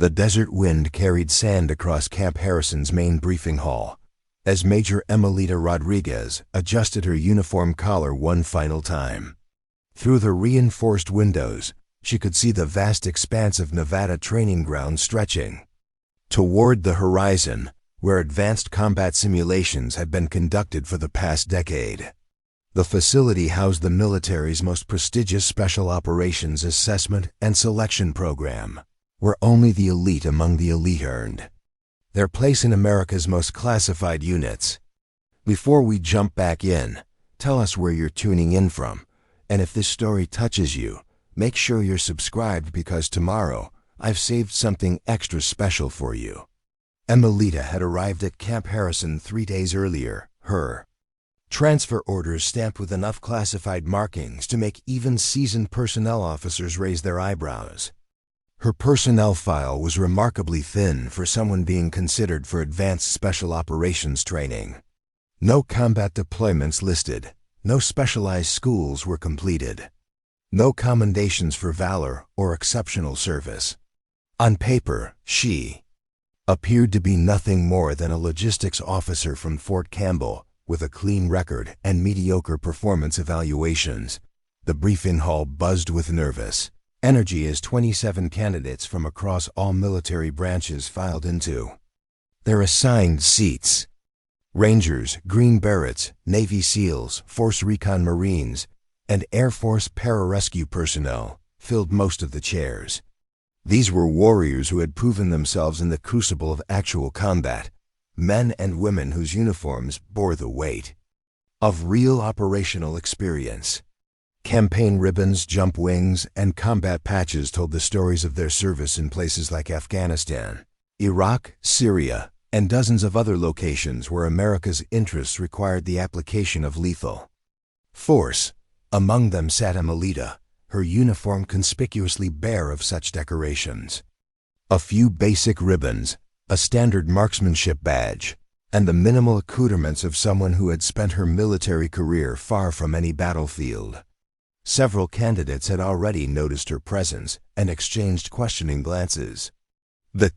The desert wind carried sand across Camp Harrison's main briefing hall as Major Emelita Rodriguez adjusted her uniform collar one final time. Through the reinforced windows, she could see the vast expanse of Nevada training ground stretching toward the horizon, where advanced combat simulations had been conducted for the past decade. The facility housed the military's most prestigious Special Operations Assessment and Selection Program, where only the elite among the elite earned their place in America's most classified units. Before we jump back in, tell us where you're tuning in from, and if this story touches you, make sure you're subscribed because tomorrow I've saved something extra special for you. Emelita had arrived at Camp Harrison 3 days earlier, her transfer orders stamped with enough classified markings to make even seasoned personnel officers raise their eyebrows. Her personnel file was remarkably thin for someone being considered for advanced special operations training. No combat deployments listed, no specialized schools were completed, no commendations for valor or exceptional service. On paper, she appeared to be nothing more than a logistics officer from Fort Campbell with a clean record and mediocre performance evaluations. The briefing hall buzzed with nervous energy as 27 candidates from across all military branches filed into their assigned seats. Rangers, Green Berets, Navy SEALs, Force Recon Marines, and Air Force pararescue personnel filled most of the chairs. These were warriors who had proven themselves in the crucible of actual combat, men and women whose uniforms bore the weight of real operational experience. Campaign ribbons, jump wings, and combat patches told the stories of their service in places like Afghanistan, Iraq, Syria, and dozens of other locations where America's interests required the application of lethal force. Among them sat Emelita, her uniform conspicuously bare of such decorations. A few basic ribbons, a standard marksmanship badge, and the minimal accoutrements of someone who had spent her military career far from any battlefield. Several candidates had already noticed her presence and exchanged questioning glances. The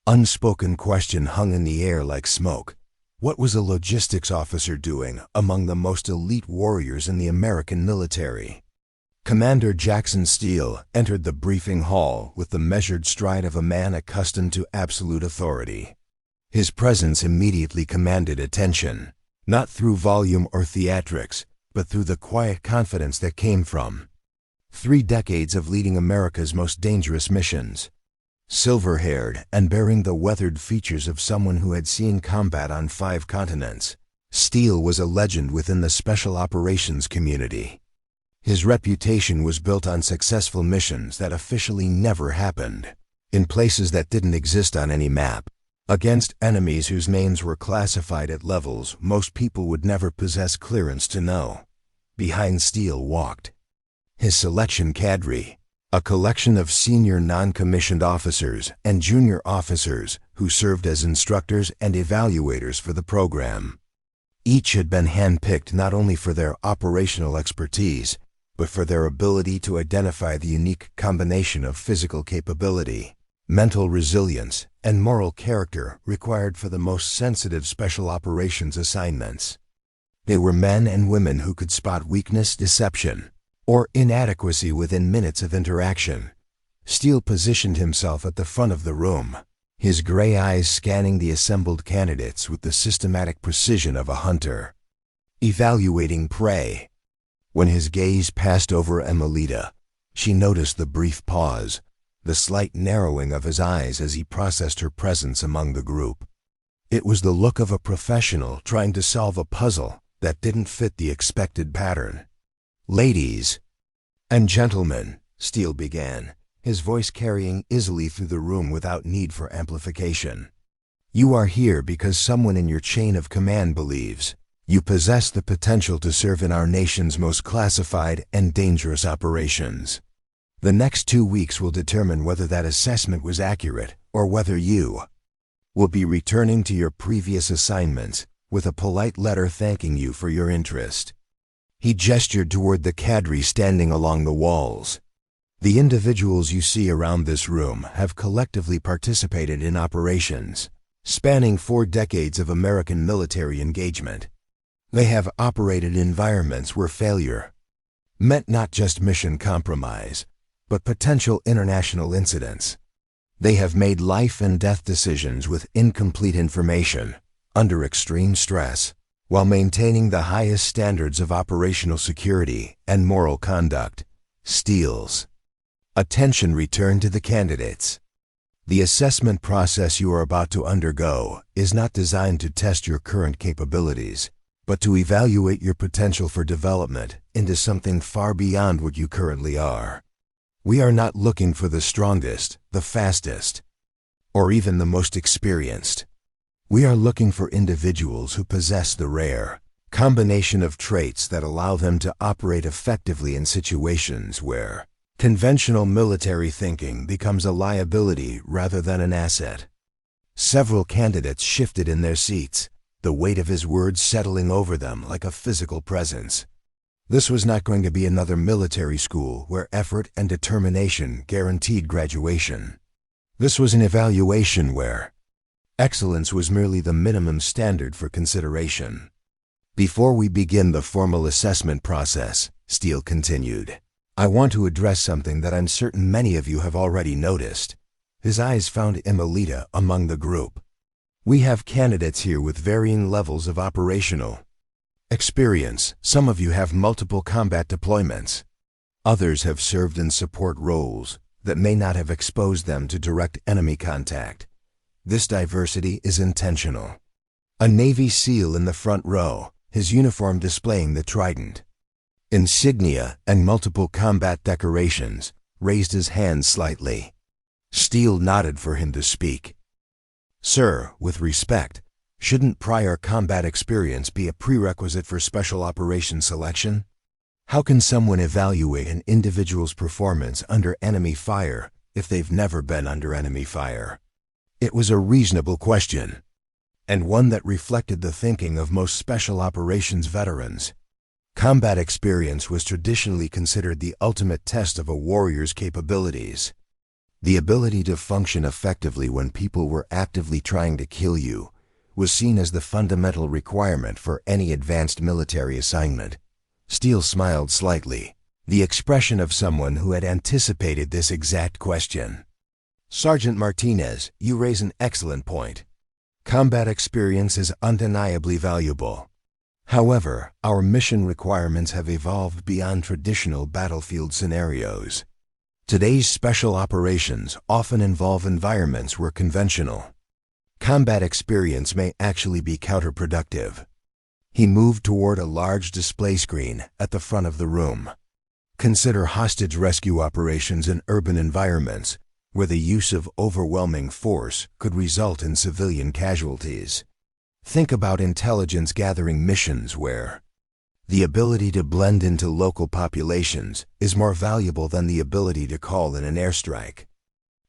unspoken question hung in the air like smoke. What was a logistics officer doing among the most elite warriors in the American military? Commander Jackson Steele entered the briefing hall with the measured stride of a man accustomed to absolute authority. His presence immediately commanded attention, not through volume or theatrics, but through the quiet confidence that came from 3 decades of leading America's most dangerous missions. Silver-haired and bearing the weathered features of someone who had seen combat on 5 continents, Steele was a legend within the special operations community. His reputation was built on successful missions that officially never happened, in places that didn't exist on any map, against enemies whose names were classified at levels most people would never possess clearance to know. Behind Steele walked his selection cadre, a collection of senior non-commissioned officers and junior officers who served as instructors and evaluators for the program. Each had been handpicked not only for their operational expertise, but for their ability to identify the unique combination of physical capability, mental resilience, and moral character required for the most sensitive special operations assignments. They were men and women who could spot weakness, deception, or inadequacy within minutes of interaction. Steele positioned himself at the front of the room, his gray eyes scanning the assembled candidates with the systematic precision of a hunter evaluating prey. When his gaze passed over Emelita, she noticed the brief pause, the slight narrowing of his eyes as he processed her presence among the group. It was the look of a professional trying to solve a puzzle that didn't fit the expected pattern. "Ladies and gentlemen," Steele began, his voice carrying easily through the room without need for amplification. "You are here because someone in your chain of command believes you possess the potential to serve in our nation's most classified and dangerous operations. The next 2 weeks will determine whether that assessment was accurate or whether you will be returning to your previous assignments with a polite letter thanking you for your interest." He gestured toward the cadre standing along the walls. The individuals you see around this room have collectively participated in operations spanning 4 decades of American military engagement. They have operated in environments where failure meant not just mission compromise, but potential international incidents. They have made life and death decisions with incomplete information, under extreme stress, while maintaining the highest standards of operational security and moral conduct. SEALs. Attention returned to the candidates. The assessment process you are about to undergo is not designed to test your current capabilities, but to evaluate your potential for development into something far beyond what you currently are. We are not looking for the strongest, the fastest, or even the most experienced. We are looking for individuals who possess the rare combination of traits that allow them to operate effectively in situations where conventional military thinking becomes a liability rather than an asset. Several candidates shifted in their seats, the weight of his words settling over them like a physical presence. This was not going to be another military school where effort and determination guaranteed graduation. This was an evaluation where excellence was merely the minimum standard for consideration. Before we begin the formal assessment process, Steele continued, I want to address something that I'm certain many of you have already noticed. His eyes found Emilita among the group. We have candidates here with varying levels of operational experience. Some of you have multiple combat deployments. Others have served in support roles that may not have exposed them to direct enemy contact. This diversity is intentional. A Navy SEAL in the front row, his uniform displaying the trident insignia and multiple combat decorations, raised his hand slightly. Steele nodded for him to speak. Sir, with respect, shouldn't prior combat experience be a prerequisite for special operations selection? How can someone evaluate an individual's performance under enemy fire if they've never been under enemy fire? It was a reasonable question, and one that reflected the thinking of most special operations veterans. Combat experience was traditionally considered the ultimate test of a warrior's capabilities. The ability to function effectively when people were actively trying to kill you was seen as the fundamental requirement for any advanced military assignment. Steele smiled slightly, the expression of someone who had anticipated this exact question. Sergeant Martinez, you raise an excellent point. Combat experience is undeniably valuable. However, our mission requirements have evolved beyond traditional battlefield scenarios. Today's special operations often involve environments where conventional combat experience may actually be counterproductive. He moved toward a large display screen at the front of the room. Consider hostage rescue operations in urban environments where the use of overwhelming force could result in civilian casualties. Think about intelligence gathering missions where the ability to blend into local populations is more valuable than the ability to call in an airstrike.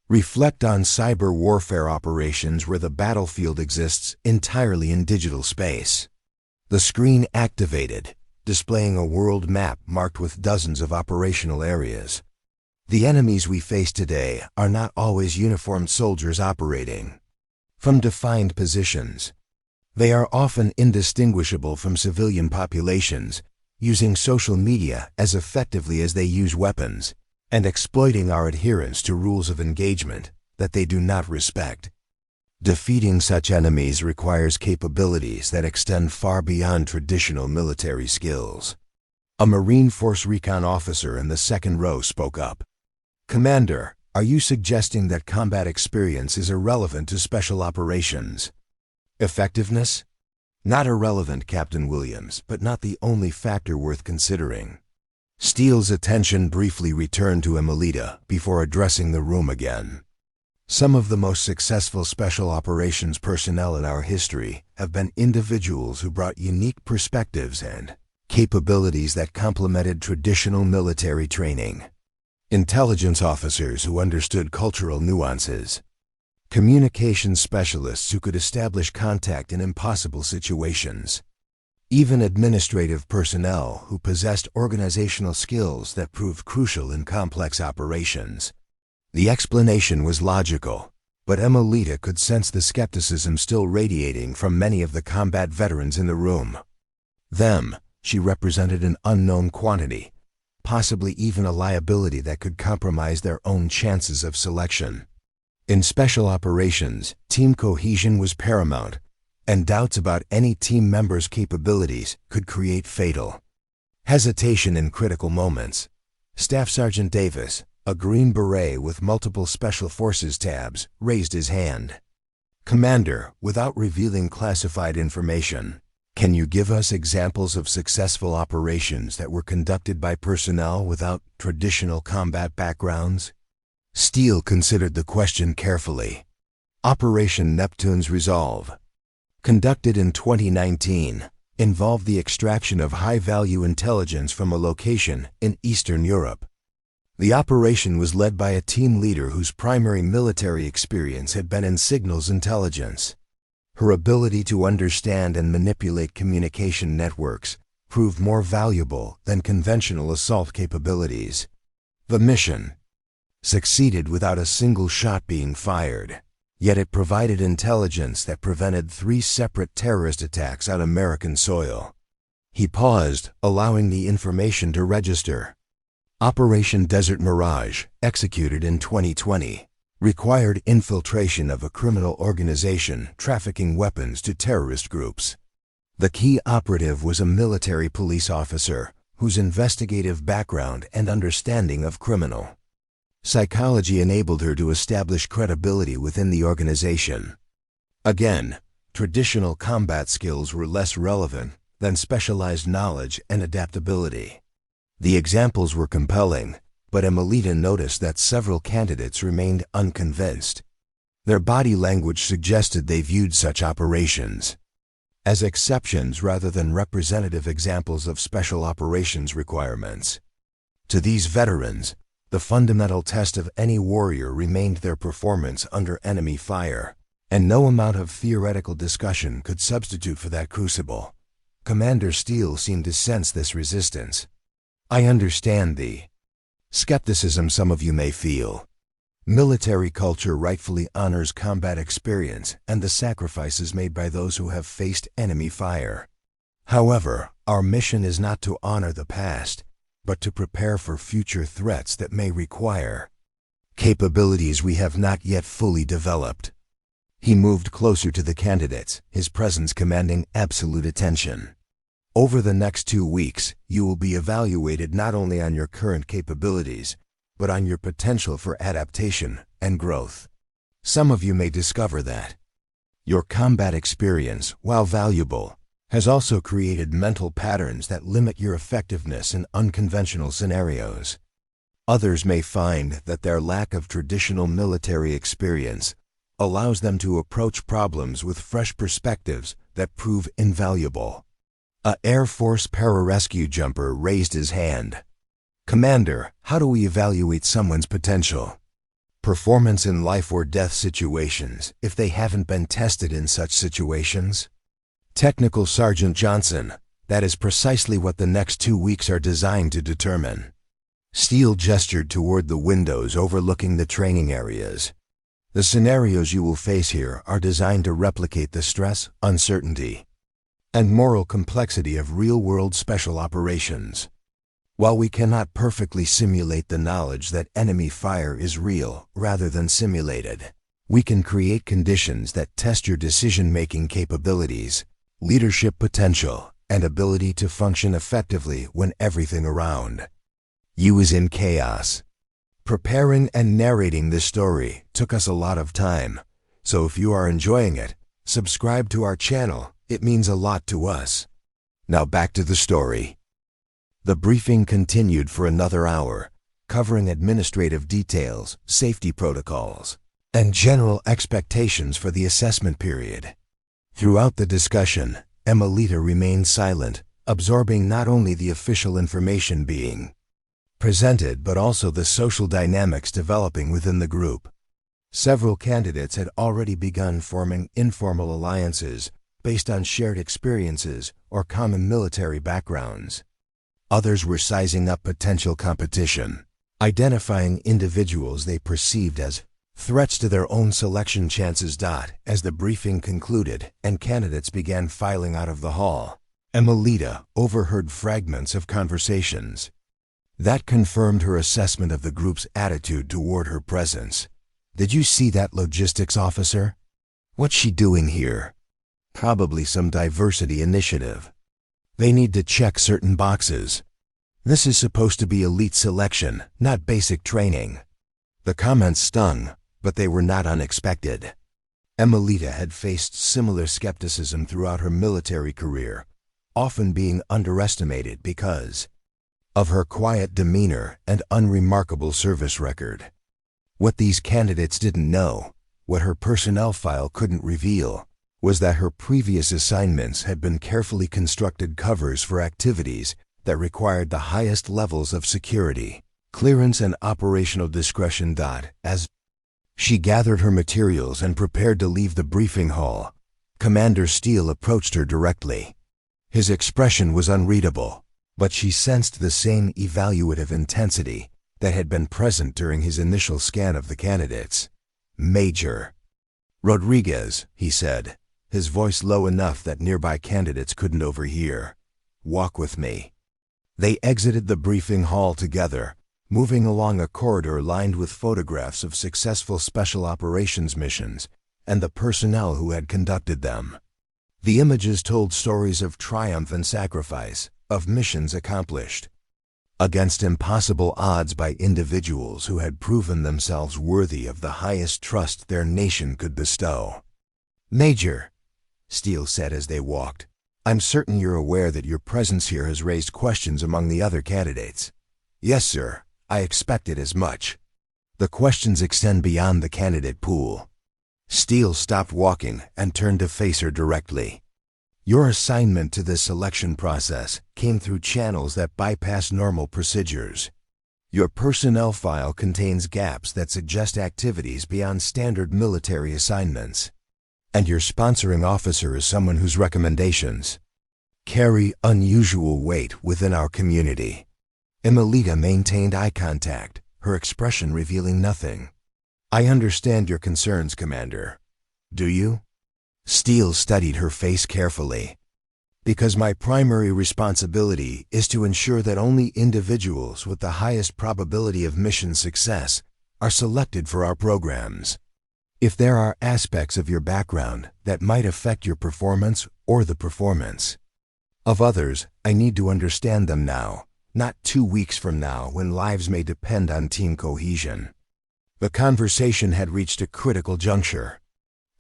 Reflect on cyber warfare operations where the battlefield exists entirely in digital space. The screen activated, displaying a world map marked with dozens of operational areas. The enemies we face today are not always uniformed soldiers operating from defined positions. They are often indistinguishable from civilian populations, using social media as effectively as they use weapons, and exploiting our adherence to rules of engagement that they do not respect. Defeating such enemies requires capabilities that extend far beyond traditional military skills. A Marine Force Recon officer in the second row spoke up. Commander, are you suggesting that combat experience is irrelevant to special operations? Effectiveness? Not irrelevant, Captain Williams, but not the only factor worth considering. Steele's attention briefly returned to Emilita before addressing the room again. Some of the most successful special operations personnel in our history have been individuals who brought unique perspectives and capabilities that complemented traditional military training. Intelligence officers who understood cultural nuances. Communication specialists who could establish contact in impossible situations. even administrative personnel who possessed organizational skills that proved crucial in complex operations. The explanation was logical, but Emilita could sense the skepticism still radiating from many of the combat veterans in the room. Them, she represented an unknown quantity, possibly even a liability that could compromise their own chances of selection. In special operations, team cohesion was paramount, and doubts about any team member's capabilities could create fatal hesitation in critical moments. Staff Sergeant Davis, a Green Beret with multiple Special Forces tabs, raised his hand. "Commander, without revealing classified information, can you give us examples of successful operations that were conducted by personnel without traditional combat backgrounds?" Steele considered the question carefully. Operation Neptune's Resolve, conducted in 2019, involved the extraction of high-value intelligence from a location in Eastern Europe. The operation was led by a team leader whose primary military experience had been in signals intelligence. Her ability to understand and manipulate communication networks proved more valuable than conventional assault capabilities. The mission succeeded without a single shot being fired, yet it provided intelligence that prevented 3 separate terrorist attacks on American soil. He paused, allowing the information to register. Operation Desert Mirage, executed in 2020, required infiltration of a criminal organization trafficking weapons to terrorist groups. The key operative was a military police officer whose investigative background and understanding of criminal psychology enabled her to establish credibility within the organization. Again, traditional combat skills were less relevant than specialized knowledge and adaptability. The examples were compelling, but Emilita noticed that several candidates remained unconvinced. Their body language suggested they viewed such operations as exceptions rather than representative examples of special operations requirements. To these veterans, the fundamental test of any warrior remained their performance under enemy fire, and no amount of theoretical discussion could substitute for that crucible. Commander Steele seemed to sense this resistance. "I understand the skepticism some of you may feel. Military culture rightfully honors combat experience and the sacrifices made by those who have faced enemy fire. However, our mission is not to honor the past, but to prepare for future threats that may require capabilities we have not yet fully developed." He moved closer to the candidates, his presence commanding absolute attention. "Over the next 2 weeks, you will be evaluated not only on your current capabilities, but on your potential for adaptation and growth. Some of you may discover that your combat experience, while valuable, has also created mental patterns that limit your effectiveness in unconventional scenarios. Others may find that their lack of traditional military experience allows them to approach problems with fresh perspectives that prove invaluable." A Air Force pararescue jumper raised his hand. "Commander, how do we evaluate someone's potential performance in life or death situations if they haven't been tested in such situations?" Technical Sergeant Johnson, that is precisely what the next 2 weeks are designed to determine. Steele gestured toward the windows overlooking the training areas. "The scenarios you will face here are designed to replicate the stress, uncertainty, and moral complexity of real-world special operations. While we cannot perfectly simulate the knowledge that enemy fire is real rather than simulated, we can create conditions that test your decision-making capabilities, leadership potential, and ability to function effectively when everything around you is in chaos." Preparing and narrating this story took us a lot of time, so if you are enjoying it, subscribe to our channel. It means a lot to us. Now back to the story. The briefing continued for another hour, covering administrative details, safety protocols, and general expectations for the assessment period. Throughout the discussion, Emilita remained silent, absorbing not only the official information being presented but also the social dynamics developing within the group. Several candidates had already begun forming informal alliances, based on shared experiences or common military backgrounds. Others were sizing up potential competition, identifying individuals they perceived as threats to their own selection chances. As the briefing concluded and candidates began filing out of the hall, Emelita overheard fragments of conversations that confirmed her assessment of the group's attitude toward her presence. "Did you see that logistics officer? What's she doing here? Probably some diversity initiative. They need to check certain boxes. This is supposed to be elite selection, not basic training." The comments stung, but they were not unexpected. Emelita had faced similar skepticism throughout her military career, often being underestimated because of her quiet demeanor and unremarkable service record. What these candidates didn't know, what her personnel file couldn't reveal, was that her previous assignments had been carefully constructed covers for activities that required the highest levels of security, clearance, and operational discretion. As she gathered her materials and prepared to leave the briefing hall, Commander Steele approached her directly. His expression was unreadable, but she sensed the same evaluative intensity that had been present during his initial scan of the candidates. "Major Rodriguez," he said, his voice low enough that nearby candidates couldn't overhear. "Walk with me." They exited the briefing hall together, moving along a corridor lined with photographs of successful special operations missions and the personnel who had conducted them. The images told stories of triumph and sacrifice, of missions accomplished against impossible odds by individuals who had proven themselves worthy of the highest trust their nation could bestow. "Major," Steele said as they walked, "I'm certain you're aware that your presence here has raised questions among the other candidates." "Yes, sir. I expected as much." "The questions extend beyond the candidate pool." Steele stopped walking and turned to face her directly. "Your assignment to this selection process came through channels that bypass normal procedures. Your personnel file contains gaps that suggest activities beyond standard military assignments. And your sponsoring officer is someone whose recommendations carry unusual weight within our community." Emelita maintained eye contact, her expression revealing nothing. "I understand your concerns, Commander. Do you?" Steele studied her face carefully. "Because my primary responsibility is to ensure that only individuals with the highest probability of mission success are selected for our programs. If there are aspects of your background that might affect your performance or the performance of others, I need to understand them now, not 2 weeks from now when lives may depend on team cohesion." The conversation had reached a critical juncture.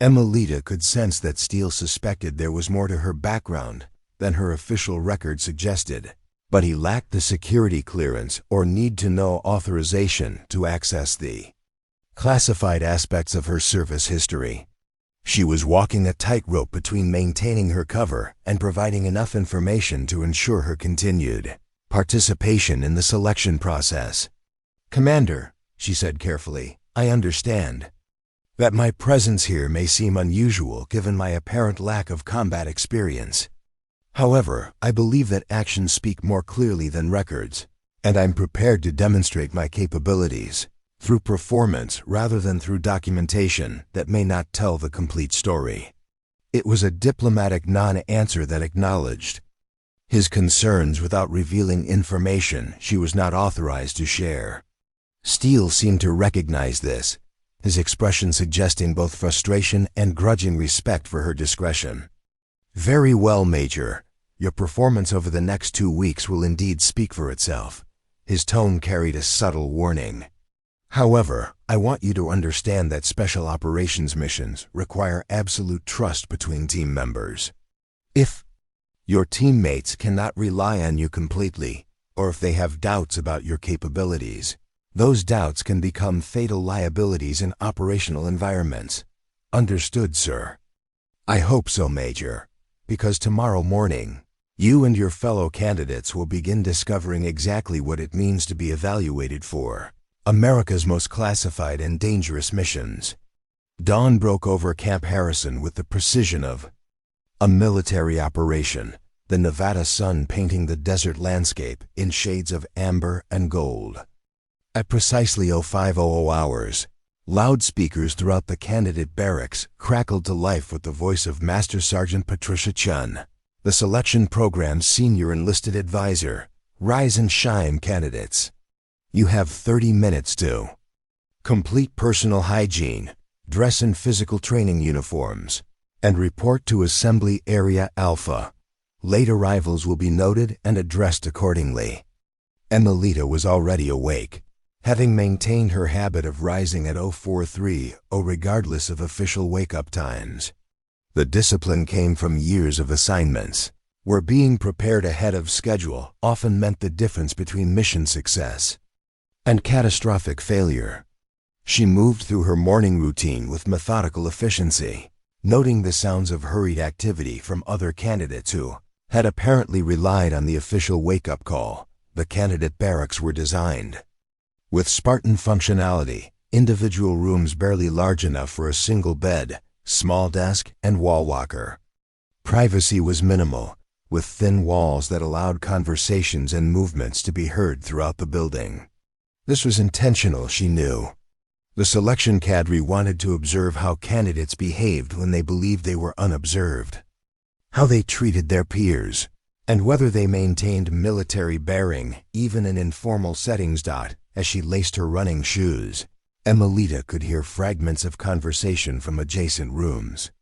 Emelita could sense that Steele suspected there was more to her background than her official record suggested, but he lacked the security clearance or need-to-know authorization to access the classified aspects of her service history. She was walking a tightrope between maintaining her cover and providing enough information to ensure her continued participation in the selection process. "Commander," she said carefully, "I understand that my presence here may seem unusual given my apparent lack of combat experience. However, I believe that actions speak more clearly than records, and I'm prepared to demonstrate my capabilities through performance rather than through documentation that may not tell the complete story." It was a diplomatic non-answer that acknowledged his concerns without revealing information she was not authorized to share. Steele seemed to recognize this, his expression suggesting both frustration and grudging respect for her discretion. "Very well, Major. Your performance over the next 2 weeks will indeed speak for itself." His tone carried a subtle warning. "However, I want you to understand that special operations missions require absolute trust between team members. If your teammates cannot rely on you completely, or if they have doubts about your capabilities, those doubts can become fatal liabilities in operational environments." "Understood, sir." "I hope so, Major, because tomorrow morning, you and your fellow candidates will begin discovering exactly what it means to be evaluated for America's most classified and dangerous missions." Dawn broke over Camp Harrison with the precision of A military operation, the Nevada sun painting the desert landscape in shades of amber and gold. At precisely 0500 hours, loudspeakers throughout the candidate barracks crackled to life with the voice of Master Sergeant Patricia Chun, the selection program's senior enlisted advisor. Rise and shine, candidates. You have 30 minutes to complete personal hygiene, dress in physical training uniforms, and report to Assembly Area Alpha. Late arrivals will be noted and addressed accordingly. Emelita was already awake, having maintained her habit of rising at 0430 regardless of official wake-up times. The discipline came from years of assignments, where being prepared ahead of schedule often meant the difference between mission success and catastrophic failure. She moved through her morning routine with methodical efficiency, noting the sounds of hurried activity from other candidates who had apparently relied on the official wake-up call. The candidate barracks were designed with Spartan functionality, individual rooms barely large enough for a single bed, small desk, and wall walker. Privacy was minimal, with thin walls that allowed conversations and movements to be heard throughout the building. This was intentional, she knew. The selection cadre wanted to observe how candidates behaved when they believed they were unobserved, how they treated their peers, and whether they maintained military bearing even in informal settings. As she laced her running shoes, Emelita could hear fragments of conversation from adjacent rooms.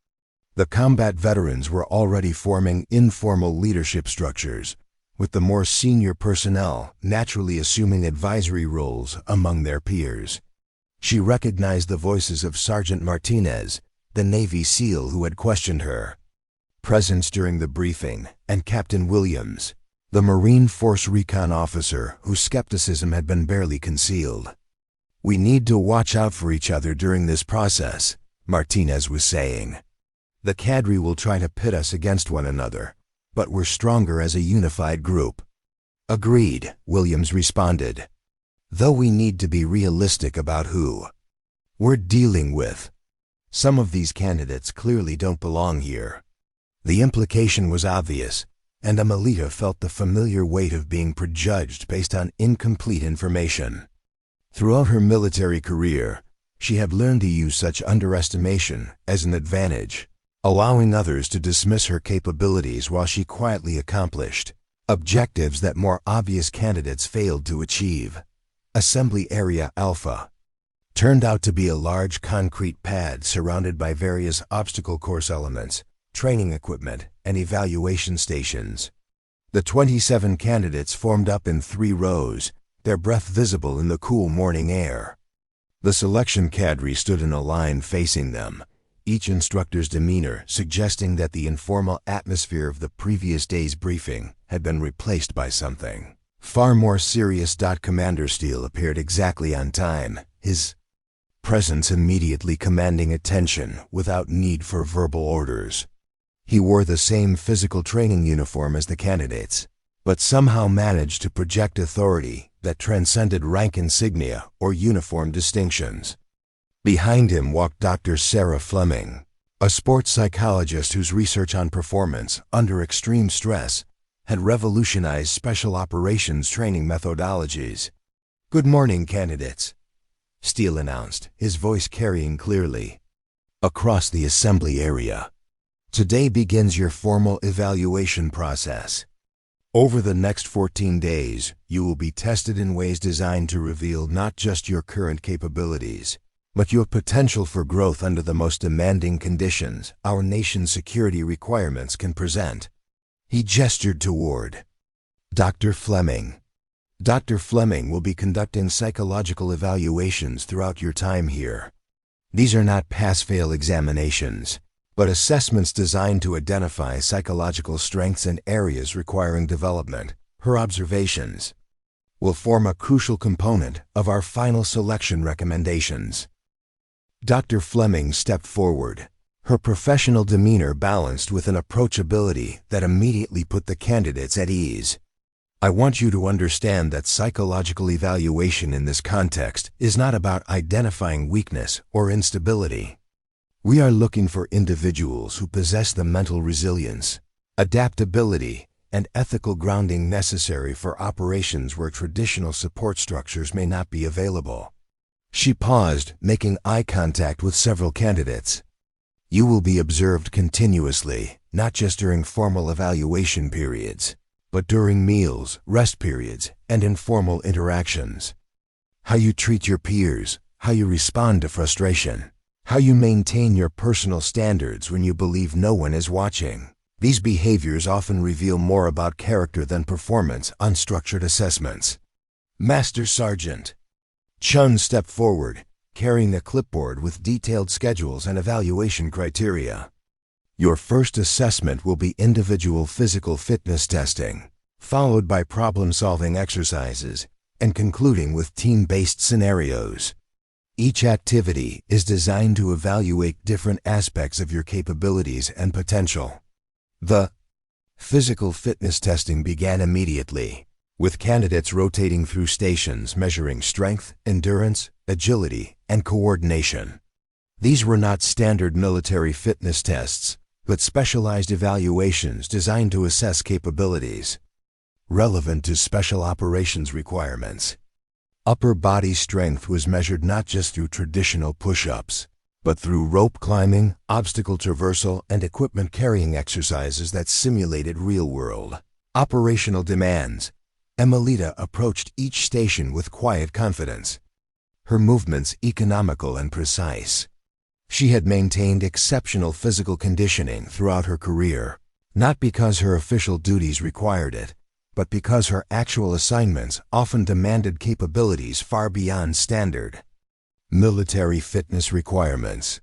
The combat veterans were already forming informal leadership structures, with the more senior personnel naturally assuming advisory roles among their peers. She recognized the voices of Sergeant Martinez, the Navy SEAL who had questioned her presence during the briefing, and Captain Williams, the Marine Force Recon officer whose skepticism had been barely concealed. "We need to watch out for each other during this process," Martinez was saying. "The cadre will try to pit us against one another, but we're stronger as a unified group." "Agreed," Williams responded. "Though we need to be realistic about who we're dealing with. Some of these candidates clearly don't belong here." The implication was obvious, and Emelita felt the familiar weight of being prejudged based on incomplete information. Throughout her military career, she had learned to use such underestimation as an advantage, allowing others to dismiss her capabilities while she quietly accomplished objectives that more obvious candidates failed to achieve. Assembly Area Alpha turned out to be a large concrete pad surrounded by various obstacle course elements, training equipment, and evaluation stations. The 27 candidates formed up in 3 rows, their breath visible in the cool morning air. The selection cadre stood in a line facing them, each instructor's demeanor suggesting that the informal atmosphere of the previous day's briefing had been replaced by something far more serious. Commander Steele appeared exactly on time, his presence immediately commanding attention without need for verbal orders. He wore the same physical training uniform as the candidates, but somehow managed to project authority that transcended rank insignia or uniform distinctions. Behind him walked Dr. Sarah Fleming, a sports psychologist whose research on performance under extreme stress had revolutionized special operations training methodologies. "Good morning, candidates," Steele announced, his voice carrying clearly across the assembly area. "Today begins your formal evaluation process. Over the next 14 days, you will be tested in ways designed to reveal not just your current capabilities, but your potential for growth under the most demanding conditions our nation's security requirements can present." He gestured toward Dr. Fleming. "Dr. Fleming will be conducting psychological evaluations throughout your time here. These are not pass-fail examinations, but assessments designed to identify psychological strengths and areas requiring development. Her observations will form a crucial component of our final selection recommendations." Dr. Fleming stepped forward, her professional demeanor balanced with an approachability that immediately put the candidates at ease. "I want you to understand that psychological evaluation in this context is not about identifying weakness or instability. We are looking for individuals who possess the mental resilience, adaptability, and ethical grounding necessary for operations where traditional support structures may not be available. She paused, making eye contact with several candidates. You will be observed continuously, not just during formal evaluation periods, but during meals, rest periods, and informal interactions. How you treat your peers, how you respond to frustration, how you maintain your personal standards when you believe no one is watching. These behaviors often reveal more about character than performance on structured assessments. Master Sergeant Chun stepped forward, carrying a clipboard with detailed schedules and evaluation criteria. Your first assessment will be individual physical fitness testing, followed by problem-solving exercises, and concluding with team-based scenarios. Each activity is designed to evaluate different aspects of your capabilities and potential. The physical fitness testing began immediately, with candidates rotating through stations measuring strength, endurance, agility, and coordination. These were not standard military fitness tests, but specialized evaluations designed to assess capabilities relevant to special operations requirements. Upper body strength was measured not just through traditional push-ups, but through rope climbing, obstacle traversal, and equipment carrying exercises that simulated real-world operational demands. Emelita approached each station with quiet confidence, her movements economical and precise. She had maintained exceptional physical conditioning throughout her career, not because her official duties required it, but because her actual assignments often demanded capabilities far beyond standard military fitness requirements.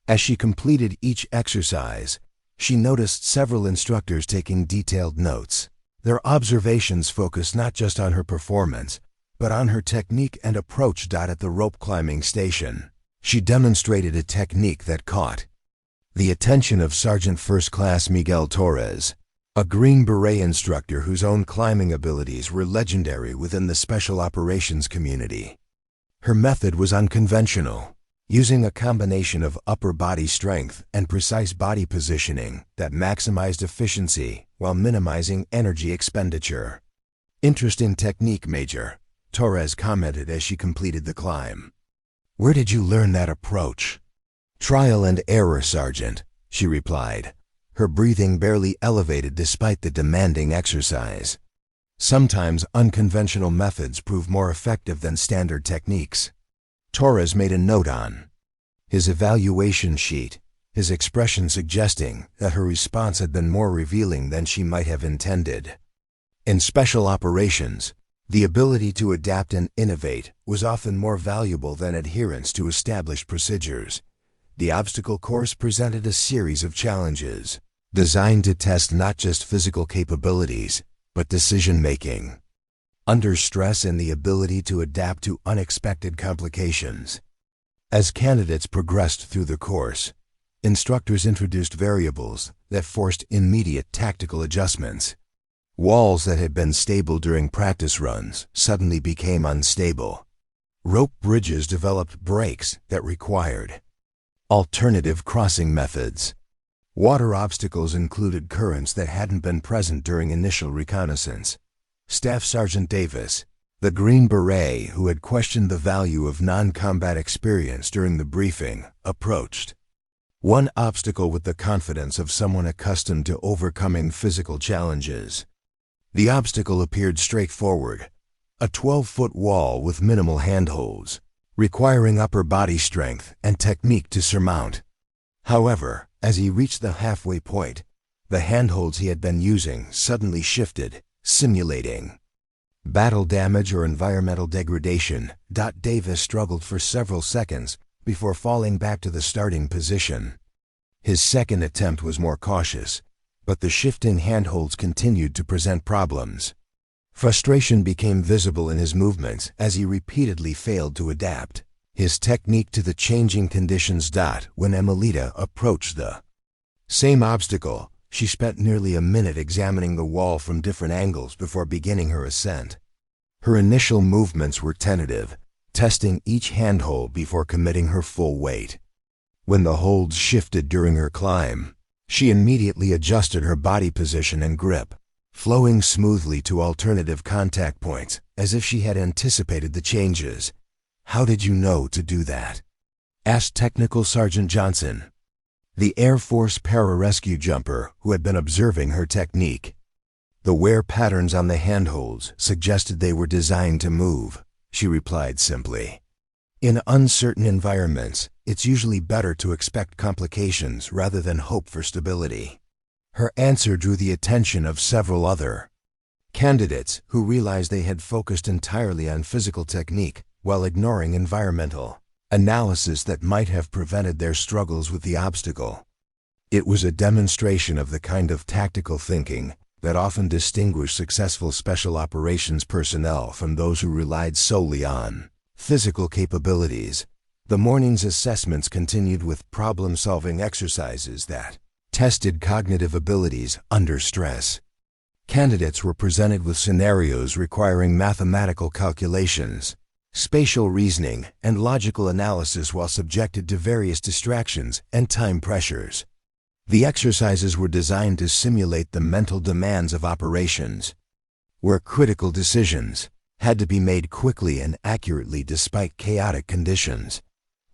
As she completed each exercise, she noticed several instructors taking detailed notes. Their observations focused not just on her performance, but on her technique and approach. At the rope climbing station, she demonstrated a technique that caught the attention of Sergeant First Class Miguel Torres, a Green Beret instructor whose own climbing abilities were legendary within the special operations community. Her method was unconventional, using a combination of upper body strength and precise body positioning that maximized efficiency while minimizing energy expenditure. Interesting technique, Major, Torres commented as she completed the climb. Where did you learn that approach? Trial and error, Sergeant, she replied, her breathing barely elevated despite the demanding exercise. Sometimes unconventional methods prove more effective than standard techniques. Torres made a note on his evaluation sheet, his expression suggesting that her response had been more revealing than she might have intended. In special operations, the ability to adapt and innovate was often more valuable than adherence to established procedures. The obstacle course presented a series of challenges, designed to test not just physical capabilities, but decision-making under stress and the ability to adapt to unexpected complications. As candidates progressed through the course, instructors introduced variables that forced immediate tactical adjustments. Walls that had been stable during practice runs suddenly became unstable. Rope bridges developed breaks that required alternative crossing methods. Water obstacles included currents that hadn't been present during initial reconnaissance. Staff Sergeant Davis, the Green Beret who had questioned the value of non-combat experience during the briefing, approached one obstacle with the confidence of someone accustomed to overcoming physical challenges. The obstacle appeared straightforward, a 12-foot wall with minimal handholds, requiring upper body strength and technique to surmount. However, as he reached the halfway point, the handholds he had been using suddenly shifted, simulating battle damage or environmental degradation. Davis struggled for several seconds before falling back to the starting position. His second attempt was more cautious, but the shifting handholds continued to present problems. Frustration became visible in his movements as he repeatedly failed to adapt his technique to the changing conditions. When Emelita approached the same obstacle, she spent nearly a minute examining the wall from different angles before beginning her ascent. Her initial movements were tentative, testing each handhold before committing her full weight. When the holds shifted during her climb, she immediately adjusted her body position and grip, flowing smoothly to alternative contact points as if she had anticipated the changes. "How did you know to do that?" asked Technical Sergeant Johnson, the Air Force pararescue jumper who had been observing her technique. "The wear patterns on the handholds suggested they were designed to move," she replied simply. "In uncertain environments, it's usually better to expect complications rather than hope for stability." Her answer drew the attention of several other candidates who realized they had focused entirely on physical technique while ignoring environmental analysis that might have prevented their struggles with the obstacle. It was a demonstration of the kind of tactical thinking that often distinguished successful special operations personnel from those who relied solely on physical capabilities. The morning's assessments continued with problem-solving exercises that tested cognitive abilities under stress. Candidates were presented with scenarios requiring mathematical calculations, spatial reasoning, and logical analysis while subjected to various distractions and time pressures. The exercises were designed to simulate the mental demands of operations, where critical decisions had to be made quickly and accurately despite chaotic conditions.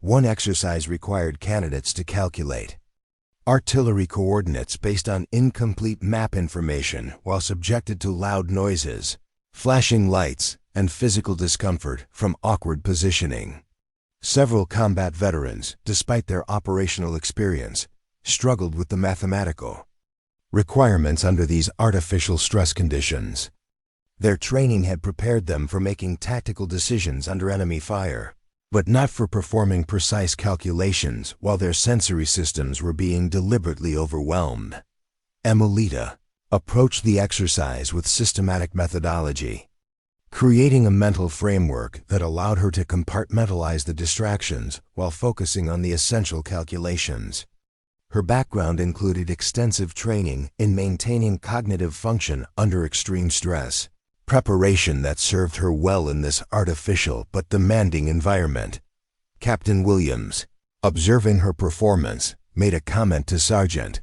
One exercise required candidates to calculate artillery coordinates based on incomplete map information while subjected to loud noises, flashing lights, and physical discomfort from awkward positioning. Several combat veterans, despite their operational experience, struggled with the mathematical requirements under these artificial stress conditions. Their training had prepared them for making tactical decisions under enemy fire, but not for performing precise calculations while their sensory systems were being deliberately overwhelmed. Emilita approached the exercise with systematic methodology, creating a mental framework that allowed her to compartmentalize the distractions while focusing on the essential calculations. Her background included extensive training in maintaining cognitive function under extreme stress, preparation that served her well in this artificial but demanding environment. Captain Williams, observing her performance, made a comment to Sergeant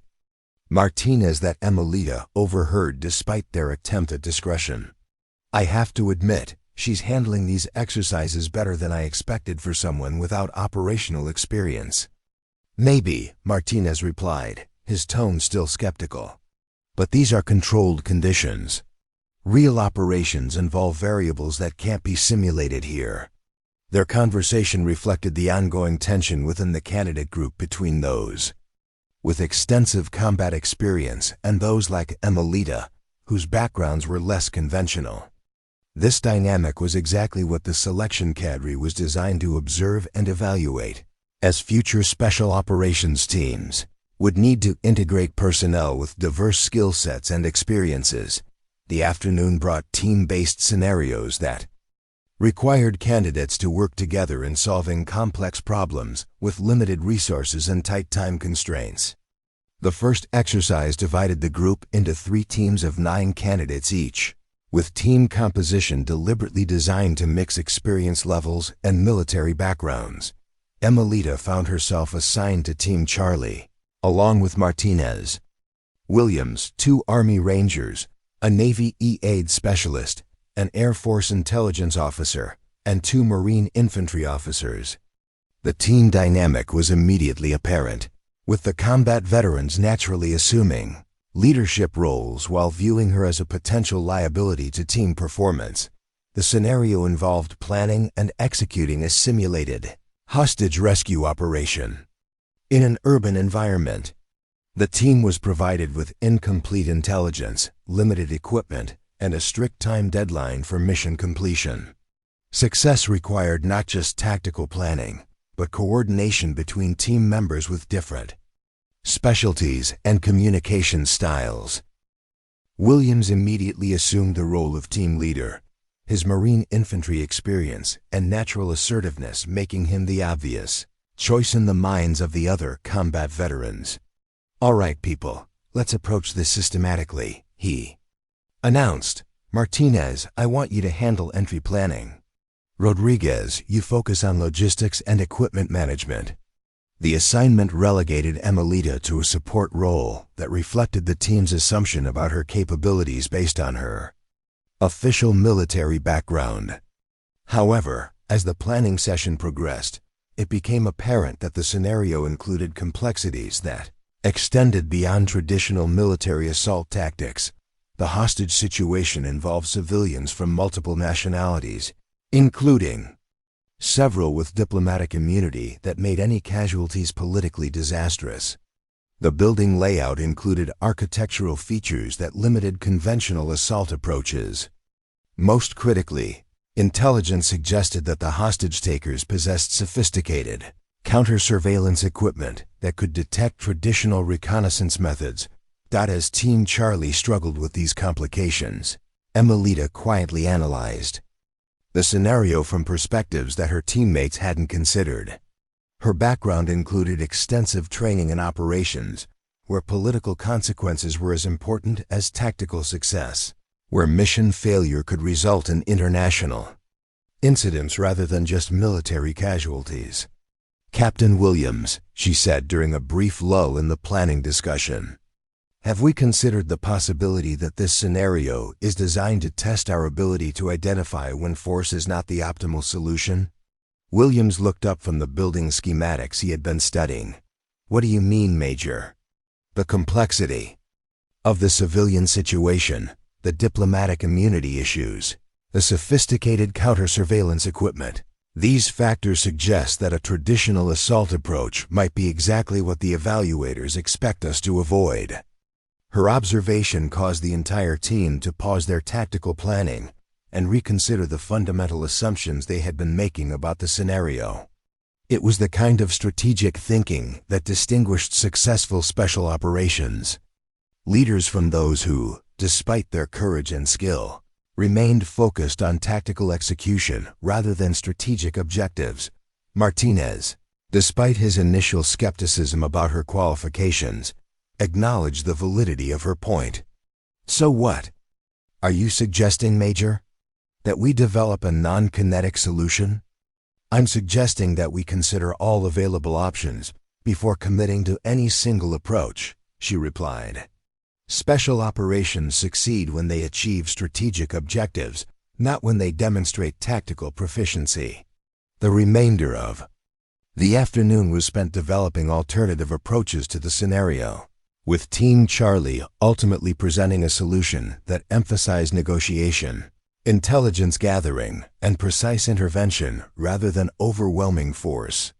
Martinez that Emilita overheard despite their attempt at discretion. "I have to admit, she's handling these exercises better than I expected for someone without operational experience." "Maybe," Martinez replied, his tone still skeptical. "But these are controlled conditions. Real operations involve variables that can't be simulated here." Their conversation reflected the ongoing tension within the candidate group between those with extensive combat experience and those like Emilita, whose backgrounds were less conventional. This dynamic was exactly what the selection cadre was designed to observe and evaluate, as future special operations teams would need to integrate personnel with diverse skill sets and experiences. The afternoon brought team-based scenarios that required candidates to work together in solving complex problems with limited resources and tight time constraints. The first exercise divided the group into 3 teams of 9 candidates each, with team composition deliberately designed to mix experience levels and military backgrounds. Emilita found herself assigned to Team Charlie, along with Martinez. Williams, 2 Army Rangers, a Navy E-Aid specialist, an Air Force intelligence officer, and 2 Marine infantry officers. The team dynamic was immediately apparent, with the combat veterans naturally assuming leadership roles while viewing her as a potential liability to team performance. The scenario involved planning and executing a simulated hostage rescue operation in an urban environment. The team was provided with incomplete intelligence, limited equipment, and a strict time deadline for mission completion. Success required not just tactical planning, but coordination between team members with different specialties and communication styles. Williams immediately assumed the role of team leader, his Marine infantry experience and natural assertiveness making him the obvious choice in the minds of the other combat veterans. "All right, people, let's approach this systematically," he announced. "Martinez, I want you to handle entry planning. Rodriguez, you focus on logistics and equipment management. The assignment relegated Emilita to a support role that reflected the team's assumption about her capabilities based on her official military background. However, as the planning session progressed, it became apparent that the scenario included complexities that extended beyond traditional military assault tactics. The hostage situation involved civilians from multiple nationalities, including several with diplomatic immunity that made any casualties politically disastrous. The building layout included architectural features that limited conventional assault approaches. Most critically, intelligence suggested that the hostage-takers possessed sophisticated counter-surveillance equipment that could detect traditional reconnaissance methods. As Team Charlie struggled with these complications, Emilita quietly analyzed the scenario from perspectives that her teammates hadn't considered. Her background included extensive training in operations, where political consequences were as important as tactical success, where mission failure could result in international incidents rather than just military casualties. "Captain Williams," she said during a brief lull in the planning discussion, "have we considered the possibility that this scenario is designed to test our ability to identify when force is not the optimal solution?" Williams looked up from the building schematics he had been studying. "What do you mean, Major?" "The complexity of the civilian situation, the diplomatic immunity issues, the sophisticated counter-surveillance equipment. These factors suggest that a traditional assault approach might be exactly what the evaluators expect us to avoid." Her observation caused the entire team to pause their tactical planning and reconsider the fundamental assumptions they had been making about the scenario. It was the kind of strategic thinking that distinguished successful special operations leaders from those who, despite their courage and skill, remained focused on tactical execution rather than strategic objectives. Martinez, despite his initial skepticism about her qualifications, acknowledged the validity of her point. "So what? Are you suggesting, Major, that we develop a non-kinetic solution?" "I'm suggesting that we consider all available options before committing to any single approach," she replied. "Special operations succeed when they achieve strategic objectives, not when they demonstrate tactical proficiency." The remainder of the afternoon was spent developing alternative approaches to the scenario, with Team Charlie ultimately presenting a solution that emphasized negotiation, intelligence gathering, and precise intervention rather than overwhelming force.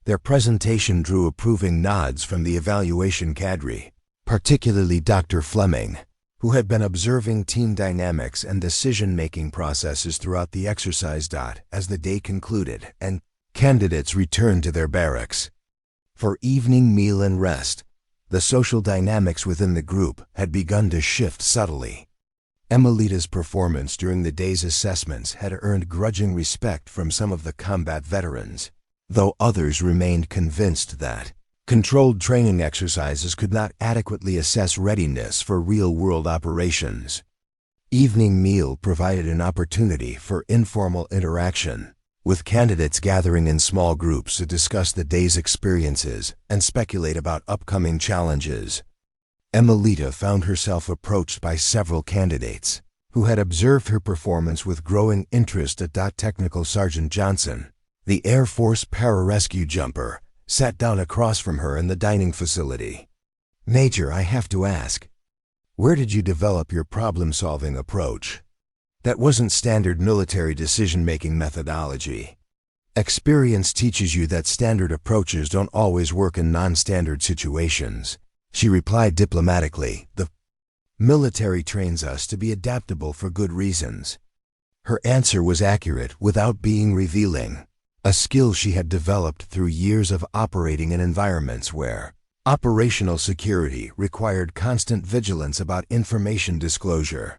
Their presentation drew approving nods from the evaluation cadre, particularly Dr. Fleming, who had been observing team dynamics and decision-making processes throughout the exercise. As the day concluded and candidates returned to their barracks for evening meal and rest, the social dynamics within the group had begun to shift subtly. Emilita's performance during the day's assessments had earned grudging respect from some of the combat veterans, though others remained convinced that controlled training exercises could not adequately assess readiness for real-world operations. Evening meal provided an opportunity for informal interaction, with candidates gathering in small groups to discuss the day's experiences and speculate about upcoming challenges. Emilita found herself approached by several candidates who had observed her performance with growing interest. Technical Sergeant Johnson, the Air Force pararescue jumper, sat down across from her in the dining facility. "Major, I have to ask, where did you develop your problem-solving approach? That wasn't standard military decision-making methodology. Experience teaches you that standard approaches don't always work in non-standard situations," she replied diplomatically. "The military trains us to be adaptable for good reasons." Her answer was accurate without being revealing, a skill she had developed through years of operating in environments where operational security required constant vigilance about information disclosure.